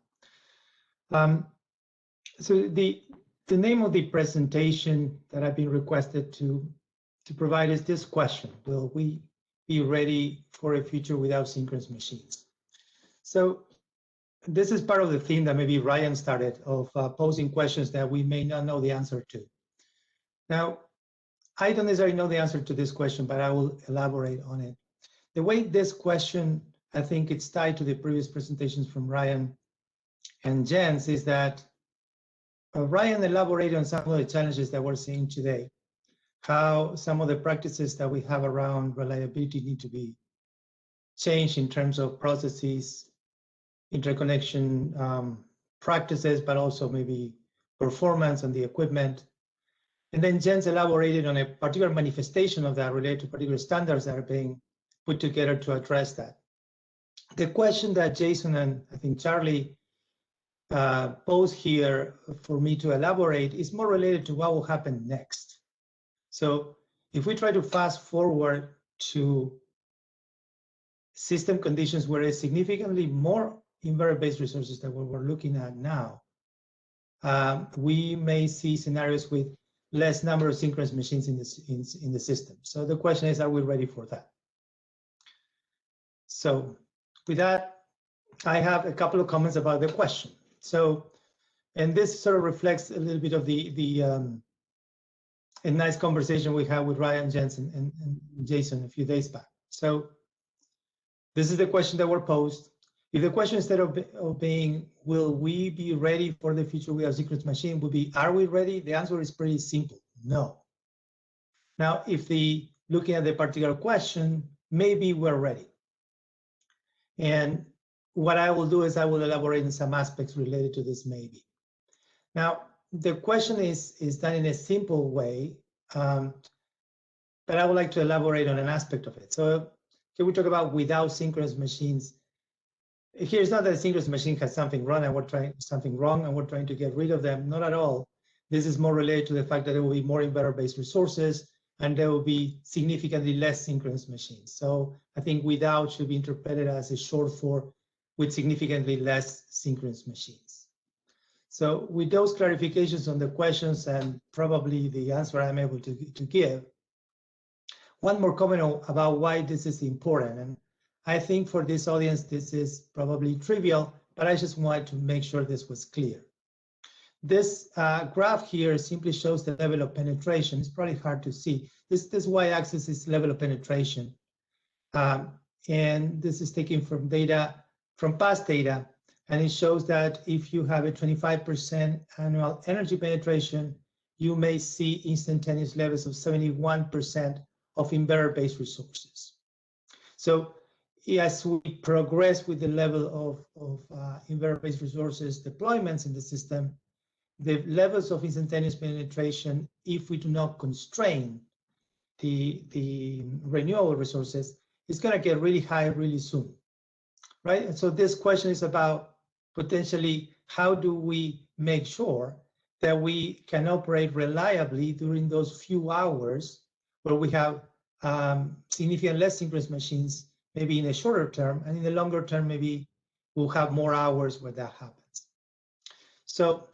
So the name of the presentation that I've been requested to provide is this question: will we be ready for a future without synchronous machines? So this is part of the theme that maybe Ryan started of posing questions that we may not know the answer to. Now, I don't necessarily know the answer to this question, but I will elaborate on it. The way this question, I think it's tied to the previous presentations from Ryan and Jens, is that Ryan elaborated on some of the challenges that we're seeing today, how some of the practices that we have around reliability need to be changed in terms of processes, interconnection practices, but also maybe performance on the equipment. And then Jens elaborated on a particular manifestation of that related to particular standards that are being put together to address that. The question that Jason and I think Charlie posed here for me to elaborate is more related to what will happen next. So if we try to fast forward to system conditions where it's significantly more inverter-based resources than what we're looking at now, we may see scenarios with less number of synchronous machines in the system. So the question is, are we ready for that? So with that, I have a couple of comments about the question. So, and this sort of reflects a little bit of a nice conversation we had with Ryan, Jensen, and Jason a few days back. So this is the question that were posed. If the question, instead of being, will we be ready for the future without synchronous machine, would be, are we ready? The answer is pretty simple, no. Now, if looking at the particular question, maybe we're ready. And what I will do is I will elaborate on some aspects related to this maybe. Now, the question is done in a simple way, but I would like to elaborate on an aspect of it. So here we talk about without synchronous machines. Here's not that a synchronous machine has something wrong and we're trying to get rid of them. Not at all. This is more related to the fact that there will be more inverter-based resources and there will be significantly less synchronous machines. So I think without should be interpreted as a short for with significantly less synchronous machines. So with those clarifications on the questions and probably the answer I'm able to give, one more comment about why this is important. And I think for this audience, this is probably trivial, but I just wanted to make sure this was clear. This graph here simply shows the level of penetration. It's probably hard to see. This y-axis is level of penetration. And this is taken from past data, and it shows that if you have a 25% annual energy penetration, you may see instantaneous levels of 71% of inverter-based resources. So as we progress with the level of inverter-based resources deployments in the system, the levels of instantaneous penetration if we do not constrain the renewable resources, is going to get really high really soon, right? And so this question is about potentially how do we make sure that we can operate reliably during those few hours where we have significant less synchronous machines, maybe in a shorter term, and in the longer term, maybe we'll have more hours where that happens. So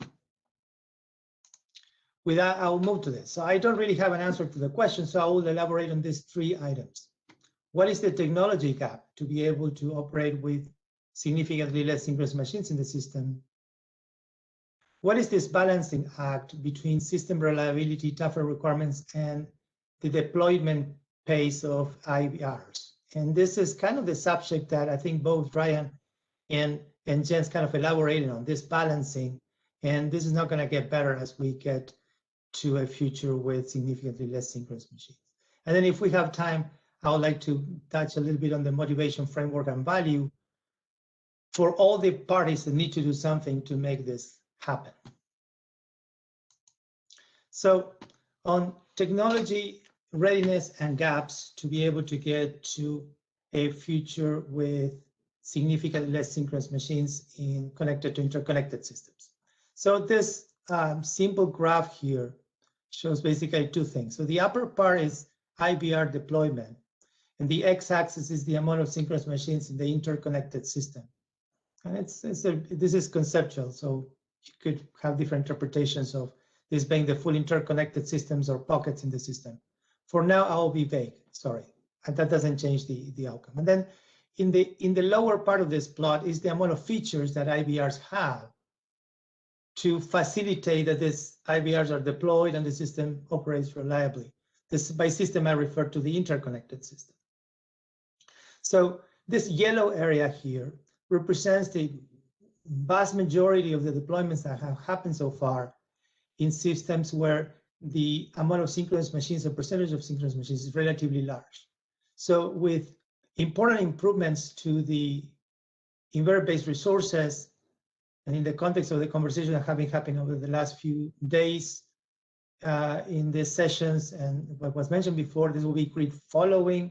with that, I'll move to this. So I don't really have an answer to the question, so I will elaborate on these 3 items. What is the technology gap to be able to operate with significantly less synchronous machines in the system? What is this balancing act between system reliability, tougher requirements, and the deployment pace of IVRs? And this is kind of the subject that I think both Ryan and Jens kind of elaborated on, this balancing. And this is not going to get better as we get to a future with significantly less synchronous machines. And then if we have time, I would like to touch a little bit on the motivation framework and value for all the parties that need to do something to make this happen. So on technology, readiness, and gaps to be able to get to a future with significantly less synchronous machines connected to interconnected systems. So this simple graph here shows basically 2 things. So the upper part is IVR deployment, and the x-axis is the amount of synchronous machines in the interconnected system. And this is conceptual, so you could have different interpretations of this being the full interconnected systems or pockets in the system. For now, I will be vague, sorry, and that doesn't change the outcome. And then in the lower part of this plot is the amount of features that IVRs have to facilitate that these IVRs are deployed and the system operates reliably. This, by system, I refer to the interconnected system. So this yellow area here represents the vast majority of the deployments that have happened so far in systems where the amount of synchronous machines, the percentage of synchronous machines is relatively large. So with important improvements to the inverter-based resources, and in the context of the conversation that have been happening over the last few days in these sessions, and what was mentioned before, this will be grid following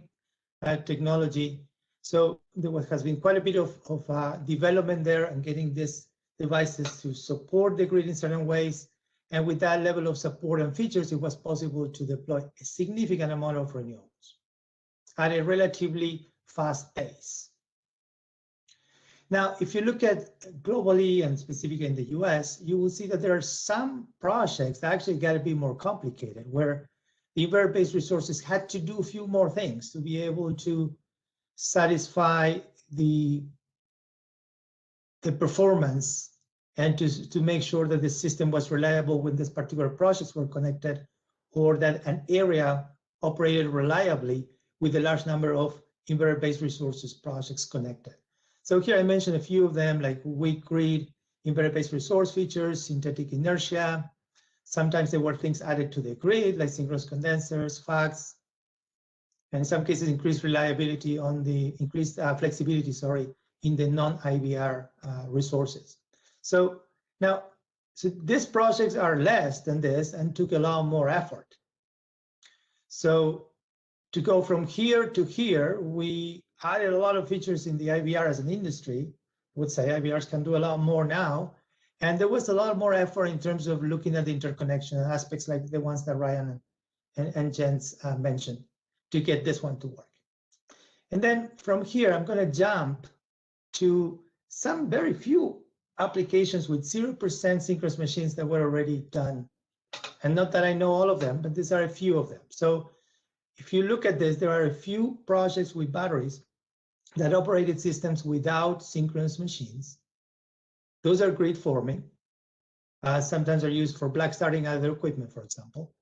technology. So there has been quite a bit of development there and getting these devices to support the grid in certain ways. And with that level of support and features, it was possible to deploy a significant amount of renewables at a relatively fast pace. Now, if you look at globally and specifically in the US, you will see that there are some projects that actually got to be more complicated, where the inverter-based resources had to do a few more things to be able to satisfy the performance and to make sure that the system was reliable when these particular projects were connected, or that an area operated reliably with a large number of inverter-based resources projects connected. So here I mentioned a few of them, like weak grid, inverter-based resource features, synthetic inertia. Sometimes there were things added to the grid, like synchronous condensers, FACTS, and in some cases increased reliability on the increased flexibility, sorry, in the non-IVR resources. So now, these projects are less than this and took a lot more effort. So to go from here to here, we added a lot of features in the IVR as an industry. I would say IVRs can do a lot more now. And there was a lot more effort in terms of looking at the interconnection aspects like the ones that Ryan and Jens mentioned to get this one to work. And then from here, I'm going to jump to some very few applications with 0% synchronous machines that were already done. And not that I know all of them, but these are a few of them. So if you look at this, there are a few projects with batteries that operated systems without synchronous machines. Those are grid forming. Sometimes are used for black starting other equipment, for example.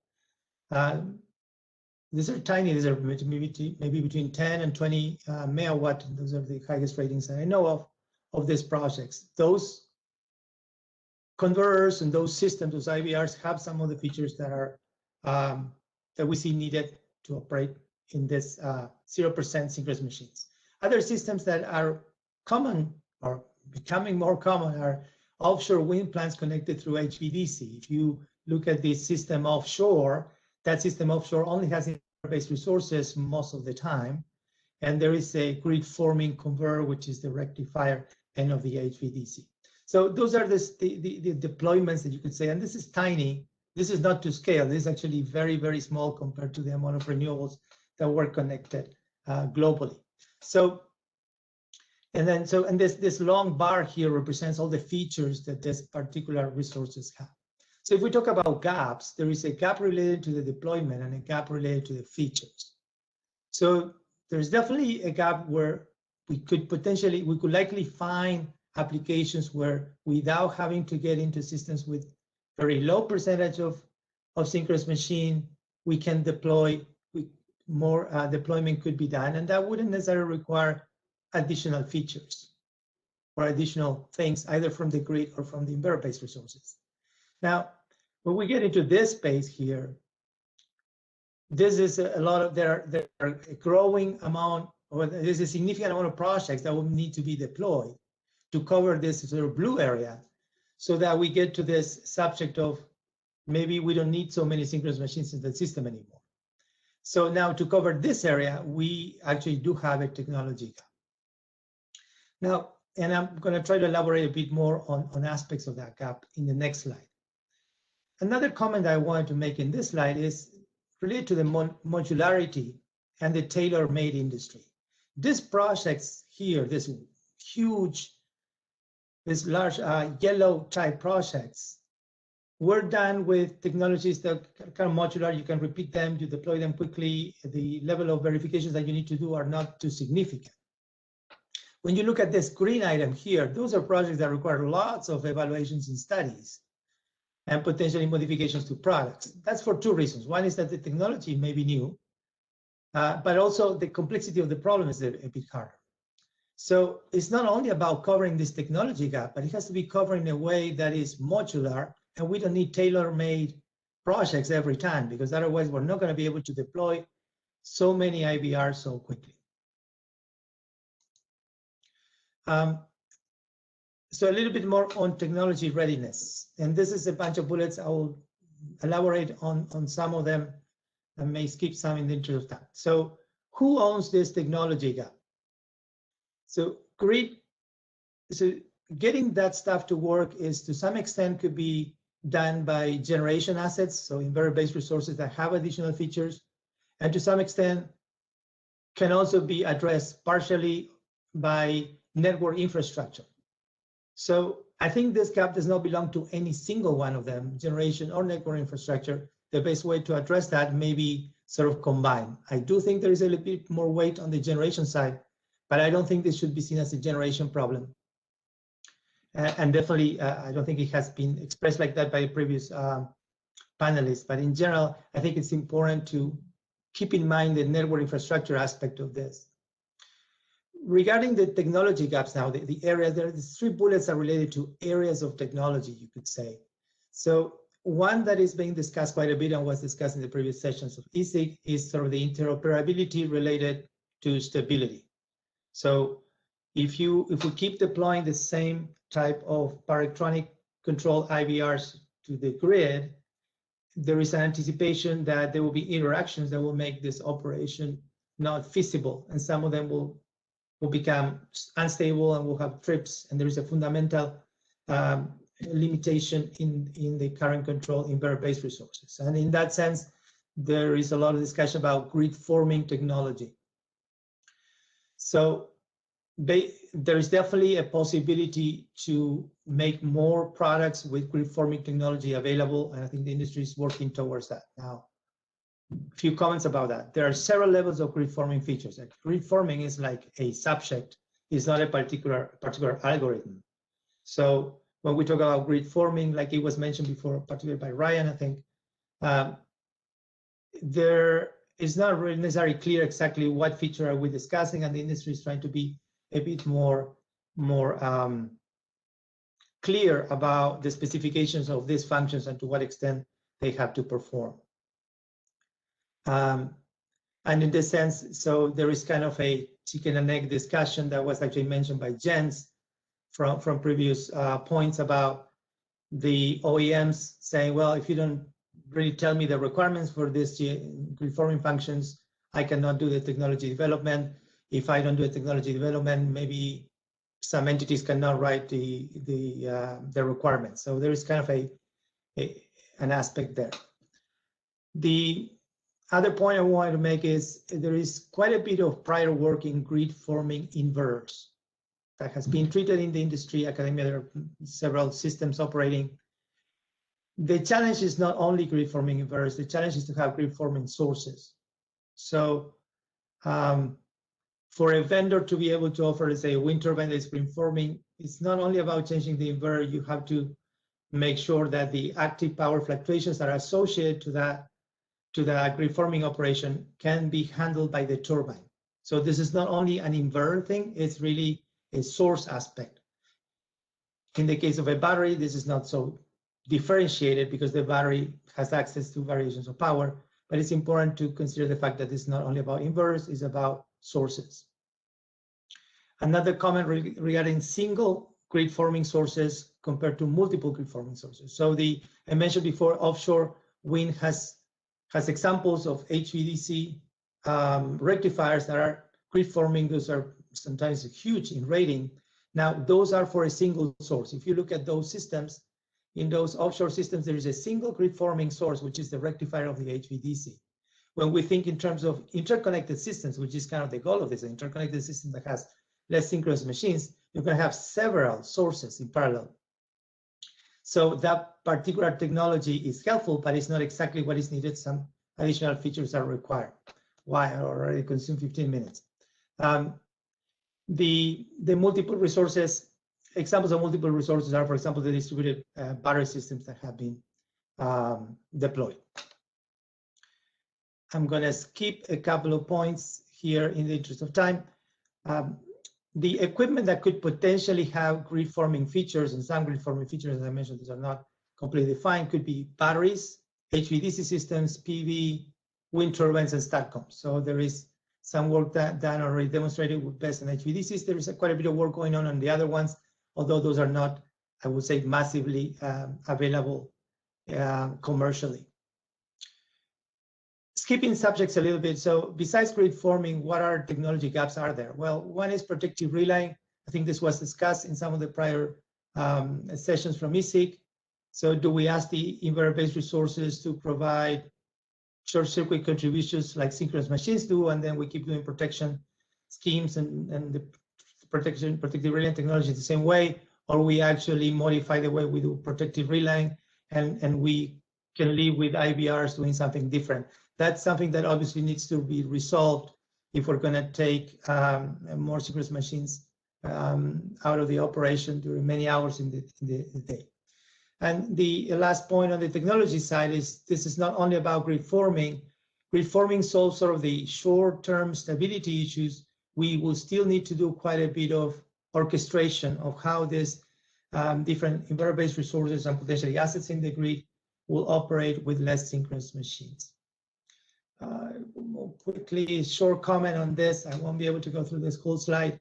These are tiny. These are maybe between 10 and 20 megawatt. Those are the highest ratings that I know of these projects. Those converters and those systems, those IVRs, have some of the features that are that we see needed to operate in this 0% synchronous machines. Other systems that are common or becoming more common are offshore wind plants connected through HVDC. If you look at the system offshore, that system offshore only has inverter-based resources most of the time. And there is a grid forming converter, which is the rectifier end of the HVDC. So those are the deployments that you could say, and this is tiny. This is not to scale. This is actually very, very small compared to the amount of renewables that were connected globally. So, and this long bar here represents all the features that this particular resources have. So if we talk about gaps, there is a gap related to the deployment and a gap related to the features. So there's definitely a gap where we could likely find applications where, without having to get into systems with very low percentage of synchronous machine, we can deploy, more deployment could be done, and that wouldn't necessarily require additional features or additional things either from the grid or from the inverter-based resources. Now, when we get into this space here, this is a lot of, there are a growing amount, or there's a significant amount of projects that will need to be deployed to cover this sort of blue area, so that we get to this subject of maybe we don't need so many synchronous machines in the system anymore. So now to cover this area, we actually do have a technology gap. Now, and I'm going to try to elaborate a bit more on aspects of that gap in the next slide. Another comment I wanted to make in this slide is related to the modularity and the tailor-made industry. These projects here, this large yellow type projects, were done with technologies that are kind of modular. You can repeat them, you deploy them quickly. The level of verifications that you need to do are not too significant. When you look at this green item here, those are projects that require lots of evaluations and studies and potentially modifications to products. That's for two reasons. One is that the technology may be new, but also the complexity of the problem is a bit harder. So it's not only about covering this technology gap, but it has to be covered in a way that is modular, and we don't need tailor-made projects every time, because otherwise we're not going to be able to deploy so many IVRs so quickly. So a little bit more on technology readiness. And this is a bunch of bullets. I will elaborate on some of them and may skip some in the interest of time. So who owns this technology gap? So getting that stuff to work is, to some extent, could be done by generation assets, so inverter-based resources that have additional features, and to some extent can also be addressed partially by network infrastructure. So I think this gap does not belong to any single one of them, generation or network infrastructure. The best way to address that may be sort of combined. I do think there is a little bit more weight on the generation side, but I don't think this should be seen as a generation problem. And definitely, I don't think it has been expressed like that by previous panelists. But in general, I think it's important to keep in mind the network infrastructure aspect of this. Regarding the technology gaps now, the areas, there are these three bullets are related to areas of technology, you could say. So one that is being discussed quite a bit and was discussed in the previous sessions of ESIG is sort of the interoperability related to stability. So if we keep deploying the same type of electronic control IVRs to the grid, there is an anticipation that there will be interactions that will make this operation not feasible, and some of them will become unstable and will have trips, and there is a fundamental limitation in the current control inverter-based resources. And in that sense, there is a lot of discussion about grid forming technology. So there is definitely a possibility to make more products with grid forming technology available, and I think the industry is working towards that. Now, a few comments about that. There are several levels of grid forming features. Like, grid forming is like a subject, it's not a particular algorithm. So when we talk about grid forming, like it was mentioned before, particularly by Ryan, I think, there is not really necessarily clear exactly what feature are we discussing, and the industry is trying to be a bit more clear about the specifications of these functions and to what extent they have to perform. And in this sense, so there is kind of a chicken and egg discussion that was actually mentioned by Jens from previous points about the OEMs saying, well, if you don't really tell me the requirements for this grid-forming functions, I cannot do the technology development. If I don't do the technology development, maybe some entities cannot write the requirements. So there is kind of an aspect there. The other point I wanted to make is there is quite a bit of prior work in grid-forming inverters that has been treated in the industry, academia. There are several systems operating. The challenge is not only grid-forming inverters, the challenge is to have grid-forming sources. So for a vendor to be able to offer, let's say, a wind turbine that is grid-forming, it's not only about changing the inverter, you have to make sure that the active power fluctuations that are associated to the grid-forming operation can be handled by the turbine. So this is not only an inverter thing, it's really a source aspect. In the case of a battery, this is not so differentiated because the battery has access to variations of power, but it's important to consider the fact that it's not only about inverters, it's about sources. Another comment regarding single grid-forming sources compared to multiple grid-forming sources. So I mentioned before, offshore wind has examples of HVDC rectifiers that are grid-forming. Those are sometimes huge in rating. Now, those are for a single source. If you look at those systems, in those offshore systems, there is a single grid-forming source, which is the rectifier of the HVDC. When we think in terms of interconnected systems, which is kind of the goal of this, an interconnected system that has less synchronous machines, you're going to have several sources in parallel. So that particular technology is helpful, but it's not exactly what is needed. Some additional features are required. Why? I already consumed 15 minutes. The multiple resources, examples of multiple resources are, for example, the distributed battery systems that have been deployed. I'm going to skip a couple of points here in the interest of time. The equipment that could potentially have grid-forming features, and some grid-forming features, as I mentioned, these are not completely defined, could be batteries, HVDC systems, PV, wind turbines, and STATCOMs. So there is some work done already demonstrated with BESS and HVDCs. There is quite a bit of work going on the other ones, although those are not, I would say, massively available commercially. Skipping subjects a little bit. So besides grid forming, what are technology gaps are there? Well, one is protective relaying. I think this was discussed in some of the prior sessions from ESIG. So do we ask the inverter-based resources to provide short circuit contributions like synchronous machines do, and then we keep doing protection schemes and the protective relaying technology the same way, or we actually modify the way we do protective relaying and we can live with IBRs doing something different. That's something that obviously needs to be resolved if we're going to take more synchronous machines out of the operation during many hours in the day. And the last point on the technology side is this is not only about grid forming. Grid forming solves sort of the short-term stability issues. We will still need to do quite a bit of orchestration of how this different inverter-based resources and potentially assets in the grid will operate with less synchronous machines. More quickly, short comment on this. I won't be able to go through this whole slide.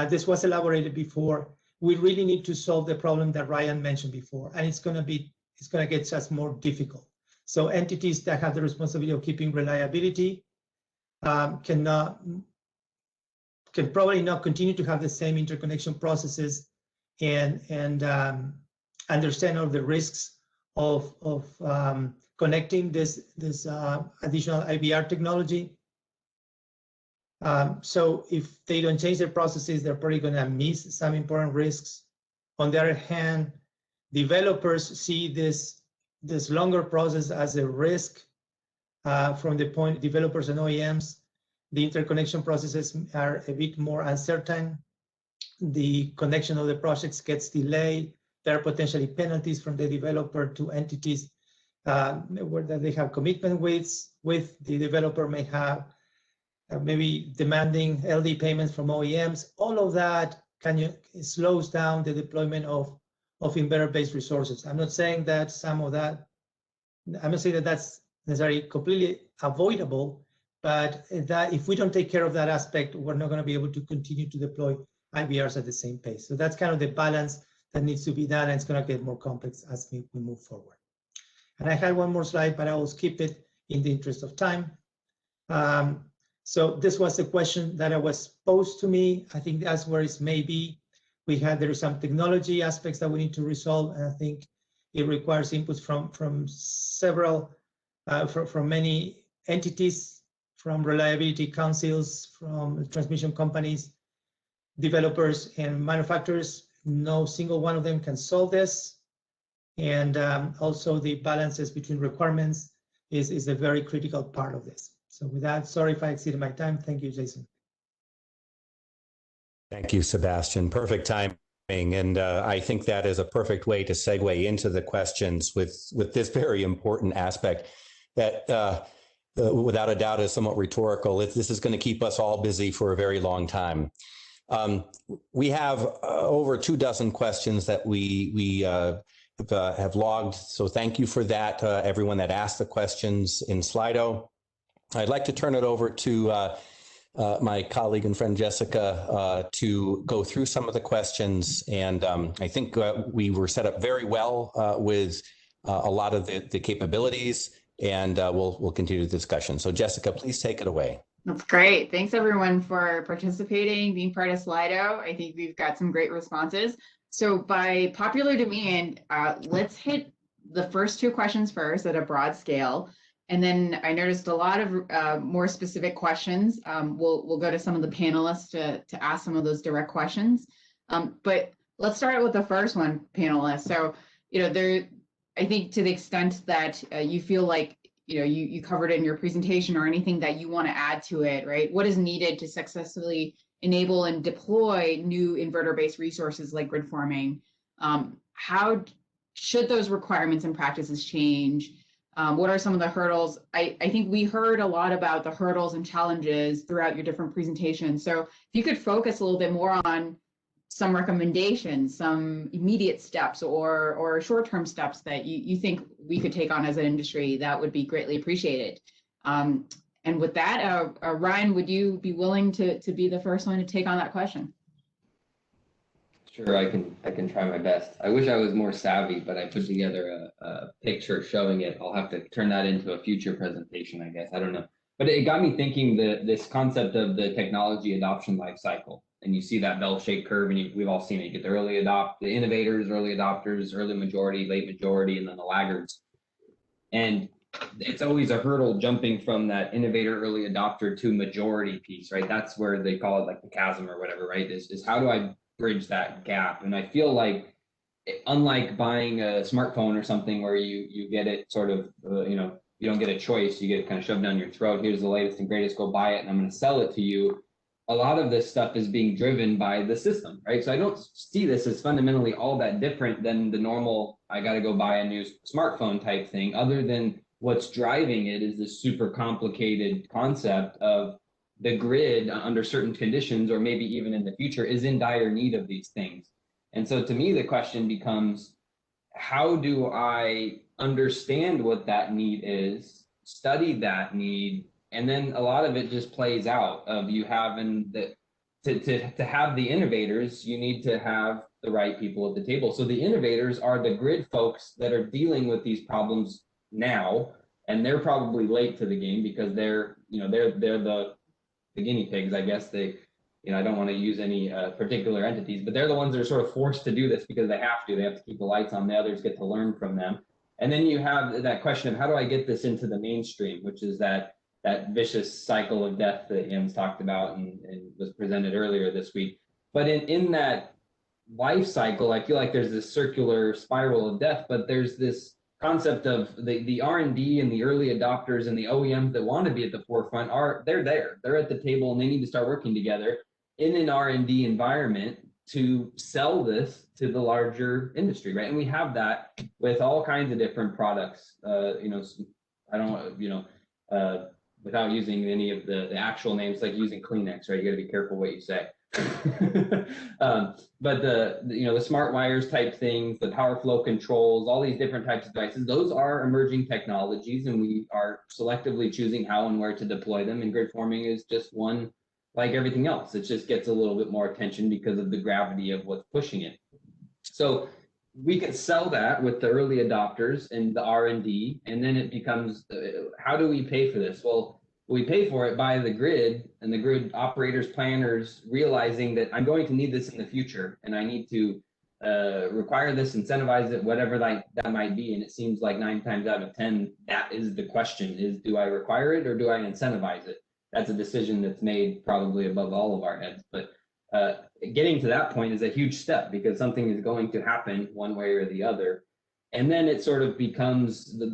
This was elaborated before. We really need to solve the problem that Ryan mentioned before, and it's going to get just more difficult. So entities that have the responsibility of keeping reliability can probably not continue to have the same interconnection processes and understand all the risks of connecting this additional IBR technology. So if they don't change their processes, they're probably going to miss some important risks. On the other hand, developers see this longer process as a risk from the point developers and OEMs. The interconnection processes are a bit more uncertain. The connection of the projects gets delayed. There are potentially penalties from the developer to entities where they have commitment with. The developer may have maybe demanding LD payments from OEMs. All of that slows down the deployment of inverter-based resources. I'm not saying that that's necessarily completely avoidable, but that if we don't take care of that aspect, we're not going to be able to continue to deploy IBRs at the same pace. So that's kind of the balance that needs to be done, and it's going to get more complex as we move forward. And I had one more slide, but I will skip it in the interest of time. So this was a question that was posed to me. I think that's where it's maybe there are some technology aspects that we need to resolve, and I think it requires inputs from several, from many entities, from reliability councils, from transmission companies, developers, and manufacturers. No single one of them can solve this. And also the balances between requirements is a very critical part of this. So with that, sorry if I exceeded my time. Thank you, Jason. Thank you, Sebastian. Perfect timing. And I think that is a perfect way to segue into the questions with this very important aspect that without a doubt is somewhat rhetorical. This is going to keep us all busy for a very long time. We have over 24 questions that we have logged. So thank you for that, everyone that asked the questions in Slido. I'd like to turn it over to my colleague and friend Jessica to go through some of the questions. And I think we were set up very well with a lot of the capabilities, and we'll continue the discussion. So Jessica, please take it away. That's great. Thanks everyone for participating, being part of Slido. I think we've got some great responses. So by popular demand, let's hit the first 2 questions first at a broad scale. And then I noticed a lot of more specific questions. We'll go to some of the panelists to ask some of those direct questions. But let's start with the first one, panelists. So, I think to the extent that you feel like, you covered it in your presentation or anything that you want to add to it, right? What is needed to successfully enable and deploy new inverter-based resources like grid forming? How should those requirements and practices change? What are some of the hurdles? I think we heard a lot about the hurdles and challenges throughout your different presentations. So if you could focus a little bit more on some recommendations, some immediate steps or short-term steps that you think we could take on as an industry, that would be greatly appreciated. And with that, Ryan, would you be willing to be the first one to take on that question? Sure, I can try my best. I wish I was more savvy, but I put together a picture showing it. I'll have to turn that into a future presentation, I guess. I don't know. But it got me thinking this concept of the technology adoption life cycle. And you see that bell-shaped curve, and we've all seen it. You get the innovators, early adopters, early majority, late majority, and then the laggards. And it's always a hurdle jumping from that innovator, early adopter to majority piece, right? That's where they call it like the chasm or whatever, right? Is how do I bridge that gap? And I feel like, unlike buying a smartphone or something where you get it sort of, you don't get a choice, you get it kind of shoved down your throat. Here's the latest and greatest, go buy it, and I'm going to sell it to you. A lot of this stuff is being driven by the system, right? So I don't see this as fundamentally all that different than the normal, I got to go buy a new smartphone type thing, other than what's driving it is this super complicated concept of the grid under certain conditions, or maybe even in the future, is in dire need of these things. And so to me, the question becomes, how do I understand what that need is, study that need, and then a lot of it just plays out of you having to have the innovators, you need to have the right people at the table. So the innovators are the grid folks that are dealing with these problems now, and they're probably late to the game because they're the guinea pigs, I guess. I don't want to use any particular entities, but they're the ones that are sort of forced to do this because they have to keep the lights on. The others get to learn from them. And then you have that question of how do I get this into the mainstream, which is that vicious cycle of death that Jens talked about and was presented earlier this week. But in that life cycle, I feel like there's this circular spiral of death, but there's this concept of the R&D and the early adopters and the OEMs that want to be at the forefront they're at the table, and they need to start working together in an R&D environment to sell this to the larger industry, right? And we have that with all kinds of different products. Without using any of the actual names, like using Kleenex, right? You got to be careful what you say. But the smart wires type things, the power flow controls, all these different types of devices, those are emerging technologies, and we are selectively choosing how and where to deploy them. And grid forming is just one, like everything else. It just gets a little bit more attention because of the gravity of what's pushing it. So we can sell that with the early adopters and the R&D, and then it becomes, how do we pay for this? Well, we pay for it by the grid and the grid operators, planners, realizing that I'm going to need this in the future, and I need to require this, incentivize it, whatever that might be. And it seems like 9 times out of 10, that is the question: is do I require it or do I incentivize it? That's a decision that's made probably above all of our heads. But getting to that point is a huge step, because something is going to happen one way or the other. And then it sort of becomes the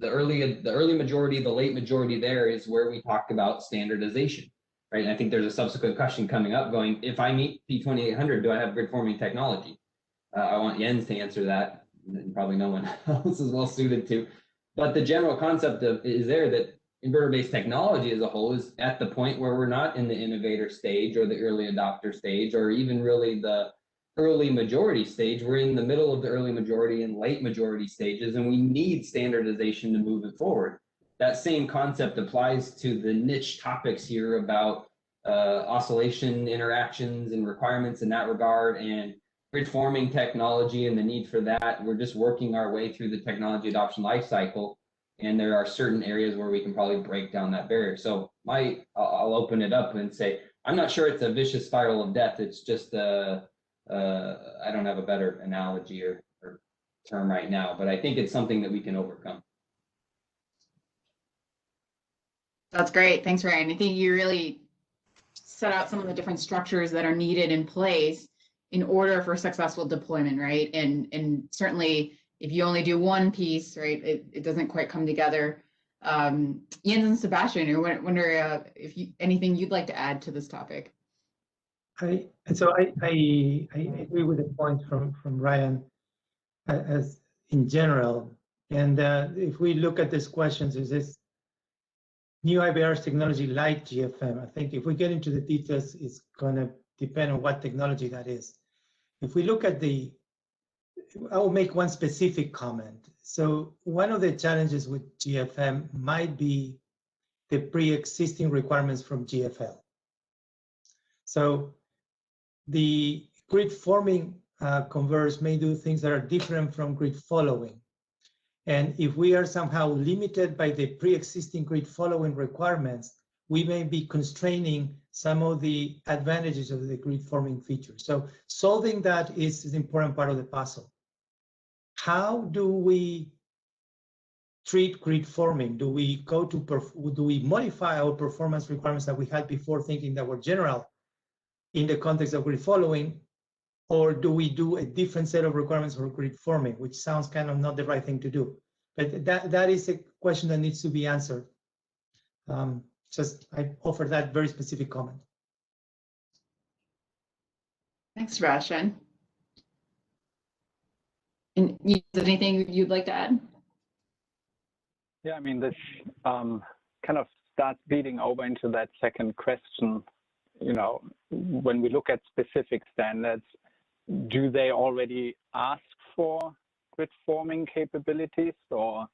early majority, the late majority there is where we talk about standardization, right? And I think there's a subsequent question coming up going, if I meet P2800, do I have grid forming technology? I want Jens to answer that, and probably no one else is well suited to. But the general concept is there that inverter-based technology as a whole is at the point where we're not in the innovator stage or the early adopter stage, or even really the early majority stage. We're in the middle of the early majority and late majority stages, and we need standardization to move it forward. That same concept applies to the niche topics here about oscillation interactions and requirements in that regard, and grid forming technology and the need for that. We're just working our way through the technology adoption life cycle, and there are certain areas where we can probably break down that barrier. So I'll open it up and say, I'm not sure it's a vicious spiral of death. It's just I don't have a better analogy or term right now, but I think it's something that we can overcome. That's great. Thanks, Ryan. I think you really set out some of the different structures that are needed in place in order for successful deployment, right? And certainly, if you only do one piece, right, it doesn't quite come together. Jens and Sebastian, I wonder if anything you'd like to add to this topic. I agree with the point from Ryan as in general. And if we look at these questions, is this new IBR's technology like GFM? I think if we get into the details, it's going to depend on what technology that is. If we look at I will make one specific comment. So one of the challenges with GFM might be the pre-existing requirements from GFL. So the grid forming converters may do things that are different from grid following. And if we are somehow limited by the pre-existing grid following requirements, we may be constraining some of the advantages of the grid forming features. So solving that is an important part of the puzzle. How do we treat grid forming? Do we modify our performance requirements that we had before, thinking that were general in the context of grid following, or do we do a different set of requirements for grid forming, which sounds kind of not the right thing to do? But that is a question that needs to be answered. I offer that very specific comment. Thanks, Sebastian. And is there anything you'd like to add? Yeah, I mean, this kind of starts bleeding over into that second question. You know, when we look at specific standards, do they already ask for grid forming capabilities, or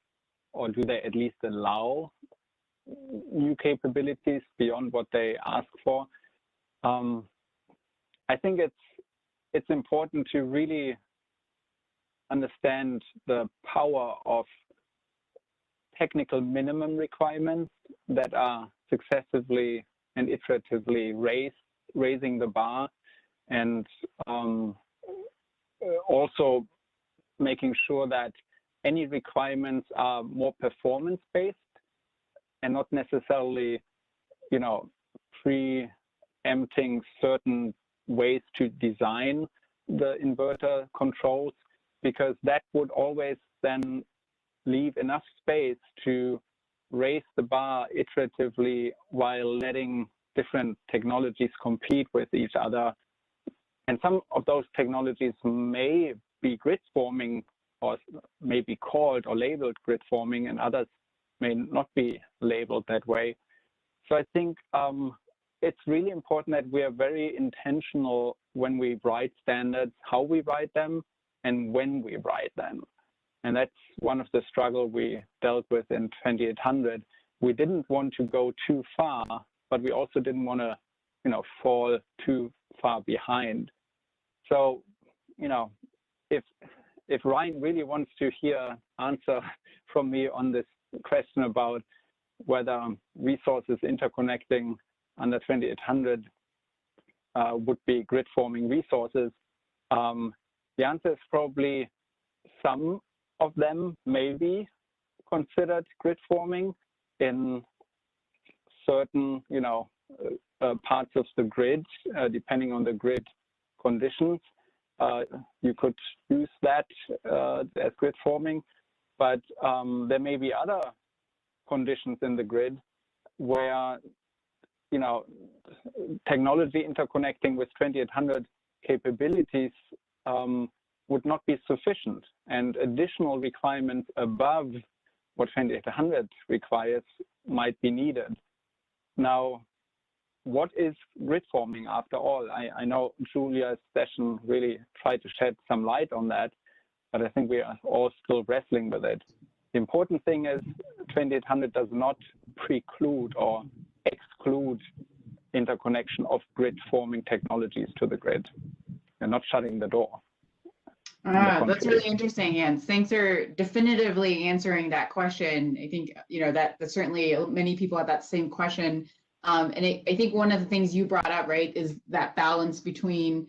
do they at least allow new capabilities beyond what they ask for? I think it's important to really understand the power of technical minimum requirements that are successively and iteratively raising the bar, and also making sure that any requirements are more performance-based and not necessarily, you know, preempting certain ways to design the inverter controls, because that would always then leave enough space to raise the bar iteratively while letting different technologies compete with each other. And some of those technologies may be grid forming, or may be called or labeled grid forming, and others may not be labeled that way. So I think it's really important that we are very intentional when we write standards, how we write them and when we write them. And that's one of the struggles we dealt with in 2800. We didn't want to go too far, but we also didn't want to, you know, fall too far behind. So if Ryan really wants to hear answer from me on this question about whether resources interconnecting under 2800 would be grid forming resources, the answer is probably some of them may be considered grid forming in certain, parts of the grid, depending on the grid conditions. You could use that as grid forming, but there may be other conditions in the grid where, technology interconnecting with 2800 capabilities would not be sufficient, and additional requirements above what 2800 requires might be needed. Now, what is grid forming after all? I know Julia's session really tried to shed some light on that, but I think we are all still wrestling with it. The important thing is 2800 does not preclude or exclude interconnection of grid forming technologies to the grid. They're not shutting the door. That's really interesting, Jens. Thanks for definitively answering that question. I think, that certainly many people have that same question. And I think one of the things you brought up, right, is that balance between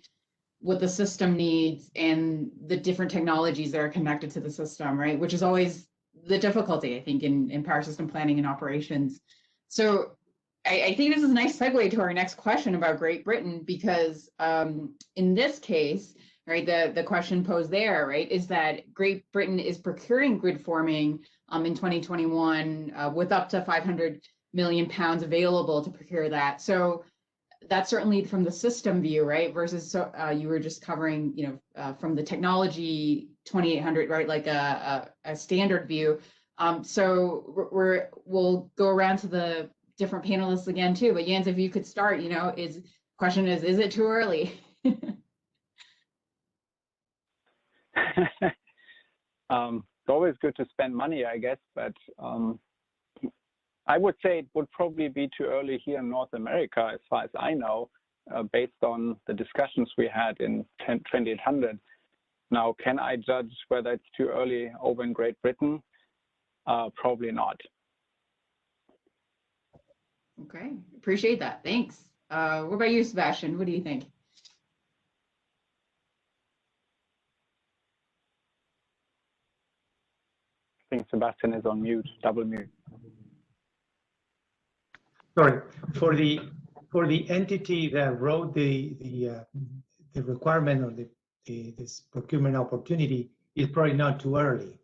what the system needs and the different technologies that are connected to the system, right, which is always the difficulty, I think, in power system planning and operations. So I think this is a nice segue to our next question about Great Britain, because in this case, right, the question posed there, right, is that Great Britain is procuring grid forming in 2021 with up to 500 million pounds available to procure that. So that's certainly from the system view, right, versus you were just covering, from the technology 2800, right, like a standard view. So we'll go around to the different panelists again too, but Jens, if you could start, question is it too early? It's always good to spend money, I guess, but I would say it would probably be too early here in North America, as far as I know, based on the discussions we had in 2800. Now, can I judge whether it's too early over in Great Britain? Probably not. Okay, appreciate that. Thanks. What about you, Sebastian? What do you think? I think Sebastian is on mute, double mute. Sorry, for the entity that wrote the requirement or this procurement opportunity, is probably not too early.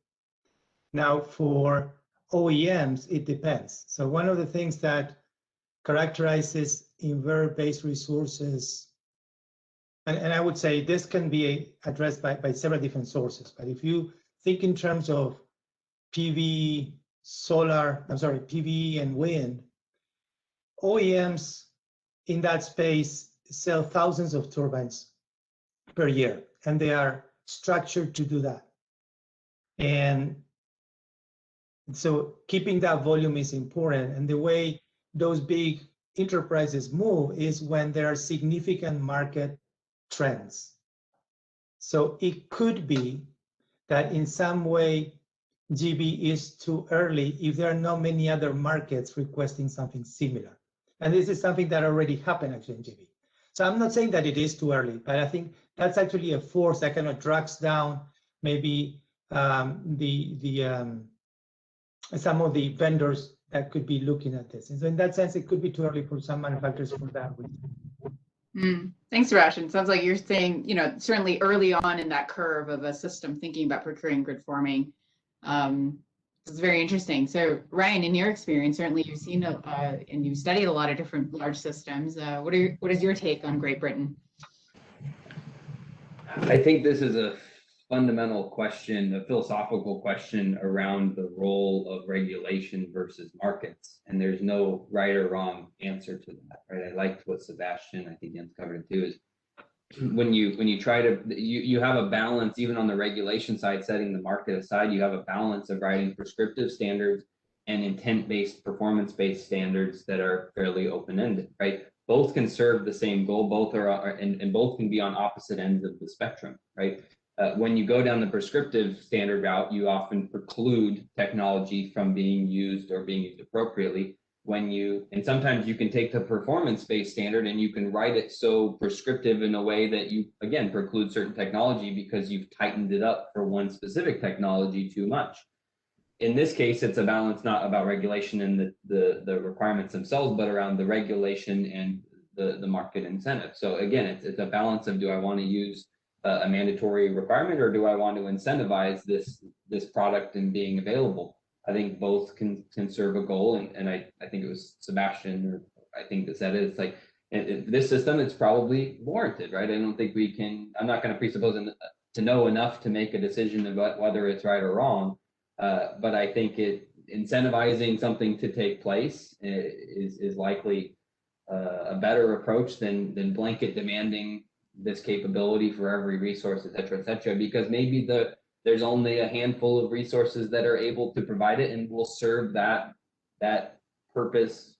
Now, for OEMs, it depends. So one of the things that characterizes inverter-based resources, and I would say this can be addressed by several different sources, but if you think in terms of PV, PV and wind, OEMs in that space sell thousands of turbines per year, and they are structured to do that. And so keeping that volume is important. And the way those big enterprises move is when there are significant market trends. So it could be that in some way GB is too early if there are not many other markets requesting something similar. And this is something that already happened actually in GB. So I'm not saying that it is too early, but I think that's actually a force that kind of drags down maybe some of the vendors that could be looking at this. And so in that sense, it could be too early for some manufacturers for that reason. Thanks, Sebastian. Sounds like you're saying, certainly early on in that curve of a system thinking about procuring grid forming. It's very interesting. So Ryan, in your experience, certainly you've seen and you've studied a lot of different large systems. What is your take on Great Britain? I think this is a fundamental question, a philosophical question around the role of regulation versus markets. And there's no right or wrong answer to that, right? I liked what Sebastian, I think Jens covered it too, is when you try to, you have a balance, even on the regulation side, setting the market aside, you have a balance of writing prescriptive standards and intent-based, performance-based standards that are fairly open-ended, right? both can serve the same goal. Both and both can be on opposite ends of the spectrum, right? When you go down the prescriptive standard route, you often preclude technology from being used or being used appropriately. And sometimes you can take the performance-based standard and you can write it so prescriptive in a way that you, again, preclude certain technology because you've tightened it up for one specific technology too much. In this case, it's a balance not about regulation and the requirements themselves, but around the regulation and the market incentive. So again, it's a balance of, do I want to use a mandatory requirement, or do I want to incentivize this product and being available? I think both can serve a goal, and I think it was Sebastian, or I think that said it. It's like this system, it's probably warranted, right? I don't think we can. I'm not going to presuppose to know enough to make a decision about whether it's right or wrong, but I think incentivizing something to take place is likely a better approach than blanket demanding this capability for every resource, et cetera, because maybe there's only a handful of resources that are able to provide it and will serve that purpose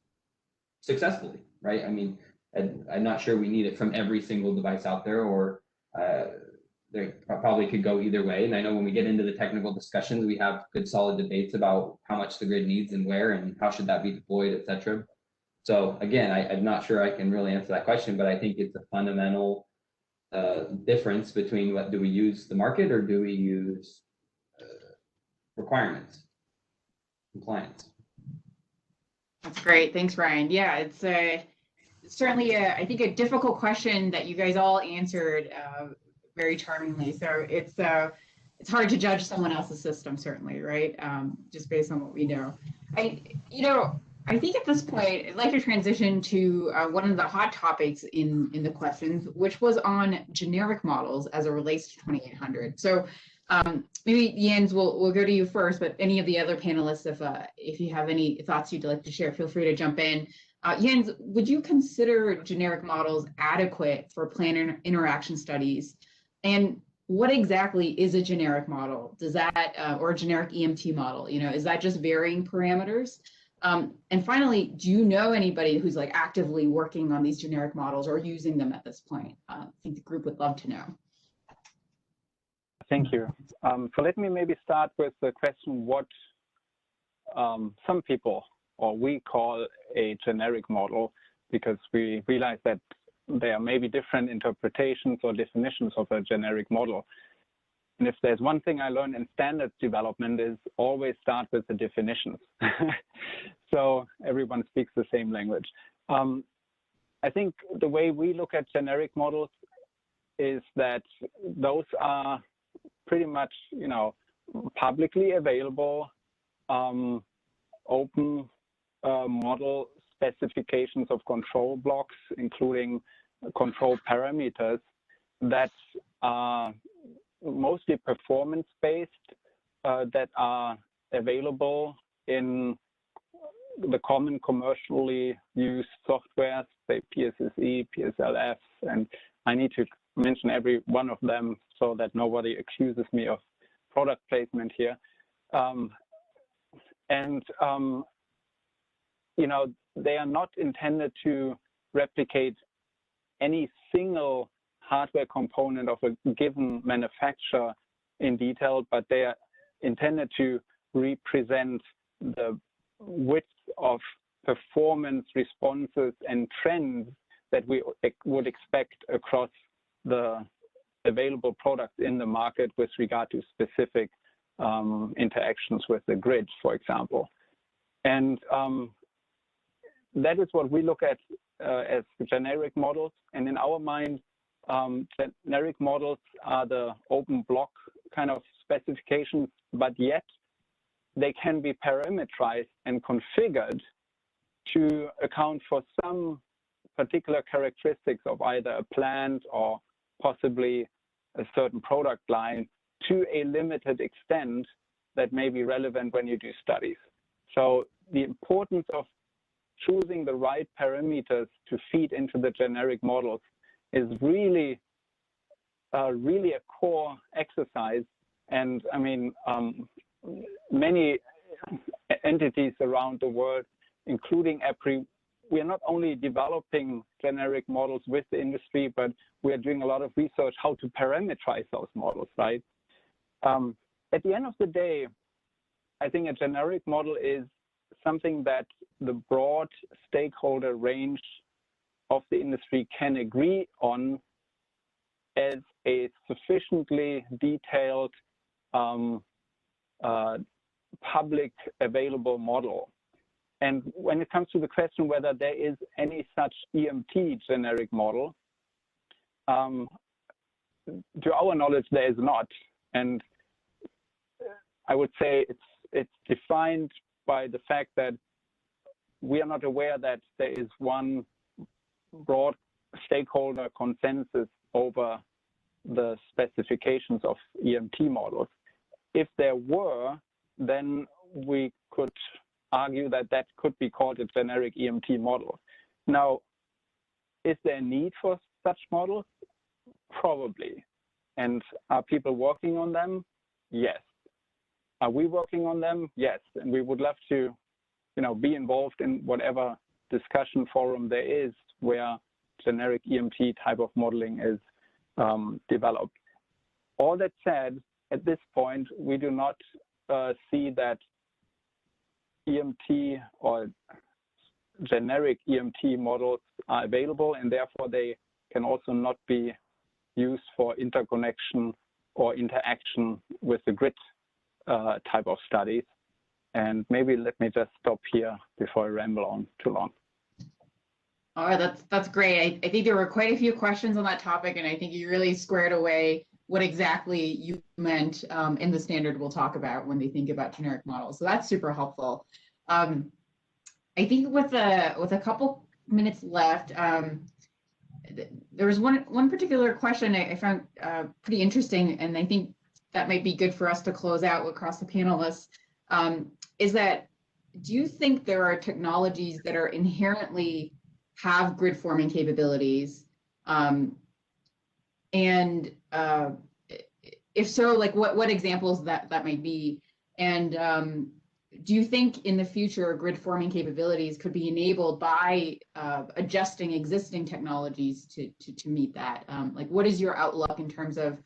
successfully, right? I mean, I'm not sure we need it from every single device out there, or there probably could go either way. And I know when we get into the technical discussions, we have good solid debates about how much the grid needs and where and how should that be deployed, et cetera. So again, I'm not sure I can really answer that question, but I think it's a fundamental difference between do we use the market or do we use requirements, compliance. That's great. Thanks, Ryan. Yeah, it's certainly, I think, a difficult question that you guys all answered very charmingly. So it's hard to judge someone else's system, certainly, right? Just based on what we know. I think at this point, I'd like to transition to one of the hot topics in the questions, which was on generic models as it relates to 2800. So maybe Jens, we'll go to you first, but any of the other panelists, if you have any thoughts you'd like to share, feel free to jump in. Jens, would you consider generic models adequate for plan interaction studies? And what exactly is a generic model? Does that, or a generic EMT model, is that just varying parameters? And finally, do you know anybody who's like actively working on these generic models or using them at this point? I think the group would love to know. Thank you. So let me maybe start with the question what some people, or we call a generic model, because we realize that there may be different interpretations or definitions of a generic model. And if there's one thing I learned in standards development is always start with the definitions. So everyone speaks the same language. I think the way we look at generic models is that those are pretty much, publicly available, open model specifications of control blocks, including control parameters that are mostly performance-based, that are available in the common commercially used software, say PSSE, PSLF, and I need to mention every one of them so that nobody accuses me of product placement here. They are not intended to replicate any single hardware component of a given manufacturer in detail, but they are intended to represent the width of performance responses and trends that we would expect across the available products in the market with regard to specific interactions with the grid, for example. And that is what we look at as generic models. And in our mind, generic models are the open block kind of specifications, but yet they can be parameterized and configured to account for some particular characteristics of either a plant or possibly a certain product line to a limited extent that may be relevant when you do studies. So the importance of choosing the right parameters to feed into the generic models is really a core exercise. And I mean, many entities around the world, including EPRI, we are not only developing generic models with the industry, but we are doing a lot of research how to parameterize those models, right? At the end of the day, I think a generic model is something that the broad stakeholder range of the industry can agree on as a sufficiently detailed public available model. And when it comes to the question whether there is any such EMT generic model, to our knowledge, there is not. And I would say it's defined by the fact that we are not aware that there is one broad stakeholder consensus over the specifications of EMT models. If there were, then we could argue that that could be called a generic EMT model. Now, is there a need for such models? Probably. And are people working on them? Yes. Are we working on them? Yes. And we would love to, be involved in whatever discussion forum there is where generic EMT type of modeling is developed. All that said, at this point, we do not see that EMT or generic EMT models are available, and therefore they can also not be used for interconnection or interaction with the grid type of studies. And maybe let me just stop here before I ramble on too long. All right, that's great. I think there were quite a few questions on that topic, and I think you really squared away what exactly you meant in the standard we'll talk about when they think about generic models. So that's super helpful. I think with a couple minutes left, there was one particular question I found pretty interesting, and I think that might be good for us to close out across the panelists, is that do you think there are technologies that are inherently have grid forming capabilities? And if so, like what examples that might be? And do you think in the future grid forming capabilities could be enabled by adjusting existing technologies to meet that? Like what is your outlook in terms of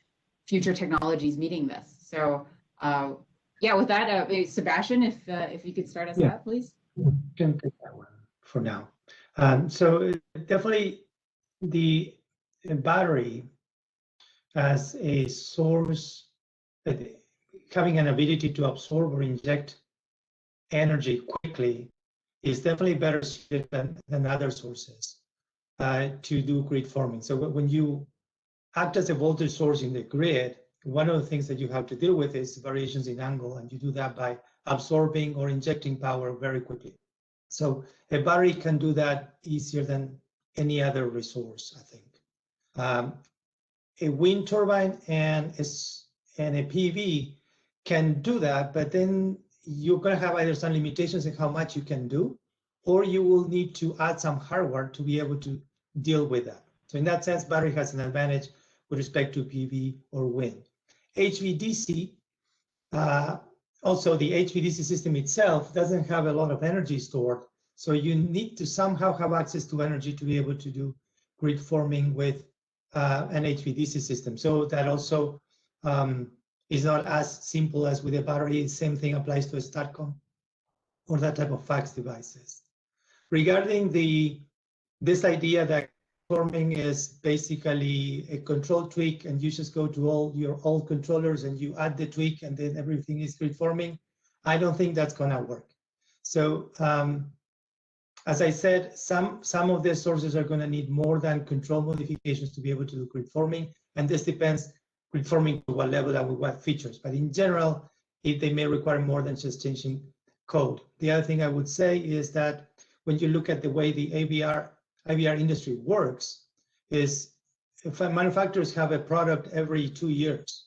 future technologies meeting this? So yeah, with that, Sebastian, if you could start us out, please. Can take that one for now. So definitely the battery as a source, having an ability to absorb or inject energy quickly is definitely better suited than other sources to do grid forming. So when you act as a voltage source in the grid, one of the things that you have to deal with is variations in angle, and you do that by absorbing or injecting power very quickly. So a battery can do that easier than any other resource, I think. A wind turbine and a PV can do that, but then you're going to have either some limitations in how much you can do, or you will need to add some hardware to be able to deal with that. So in that sense, battery has an advantage with respect to PV or wind. HVDC, also the HVDC system itself doesn't have a lot of energy stored, so you need to somehow have access to energy to be able to do grid forming with an HVDC system. So that also is not as simple as with a battery. Same thing applies to a STATCOM or that type of fax devices. Regarding this idea that forming is basically a control tweak and you just go to all your old controllers and you add the tweak and then everything is grid forming, I don't think that's going to work. So as I said, some of the sources are going to need more than control modifications to be able to do grid forming, and this depends grid forming to what level and with what features. But in general, they may require more than just changing code. The other thing I would say is that when you look at the way the IVR industry works, is if manufacturers have a product every 2 years.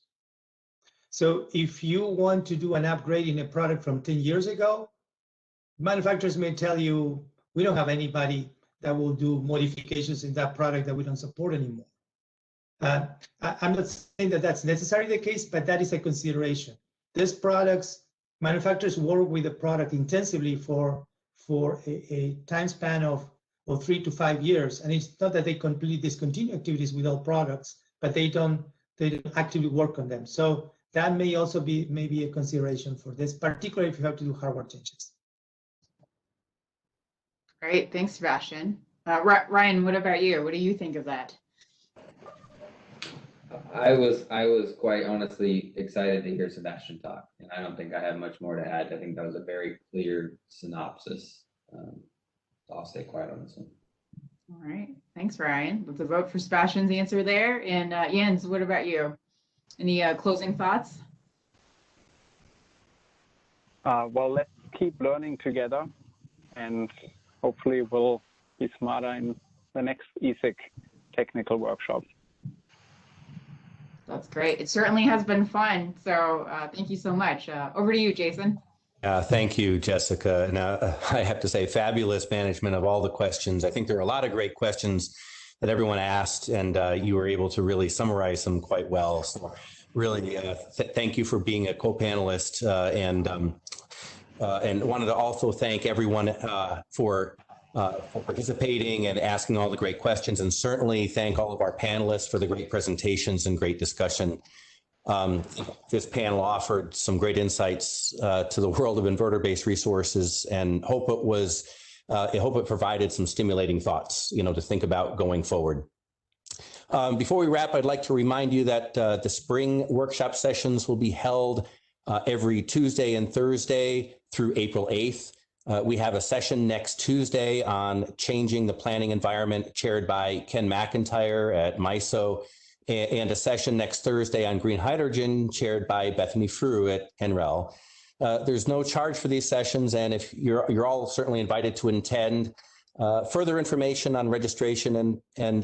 So if you want to do an upgrade in a product from 10 years ago, manufacturers may tell you, we don't have anybody that will do modifications in that product that we don't support anymore. I'm not saying that that's necessarily the case, but that is a consideration. These products, manufacturers work with the product intensively for a time span of or 3 to 5 years. And it's not that they completely discontinue activities with all products, but they don't actively work on them. So that may also be maybe a consideration for this, particularly if you have to do hardware changes. Great, thanks, Sebastian. Ryan, what about you? What do you think of that? I was quite honestly excited to hear Sebastian talk, and I don't think I have much more to add. I think that was a very clear synopsis. So I'll stay quiet on this one. All right, thanks, Ryan. Let's vote for Sebastian's answer there. And Jens, what about you? Any closing thoughts? Well, let's keep learning together, and hopefully we'll be smarter in the next ESIG technical workshop. That's great. It certainly has been fun. So thank you so much. Over to you, Jason. Thank you, Jessica. And I have to say, fabulous management of all the questions. I think there are a lot of great questions that everyone asked, and you were able to really summarize them quite well. So really, thank you for being a co-panelist, and wanted to also thank everyone for participating and asking all the great questions, and certainly thank all of our panelists for the great presentations and great discussion. This panel offered some great insights to the world of inverter-based resources, and I hope it provided some stimulating thoughts, to think about going forward. Before we wrap, I'd like to remind you that the spring workshop sessions will be held every Tuesday and Thursday through April 8th. We have a session next Tuesday on changing the planning environment chaired by Ken McIntyre at MISO, and a session next Thursday on green hydrogen chaired by Bethany Frew at NREL. There's no charge for these sessions, and if you're all certainly invited to attend. Further information on registration and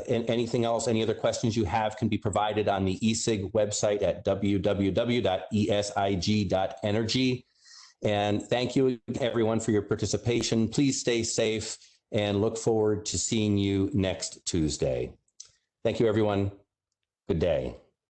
anything else, any other questions you have, can be provided on the ESIG website at www.esig.energy. And thank you, everyone, for your participation. Please stay safe and look forward to seeing you next Tuesday. Thank you, everyone. Good day.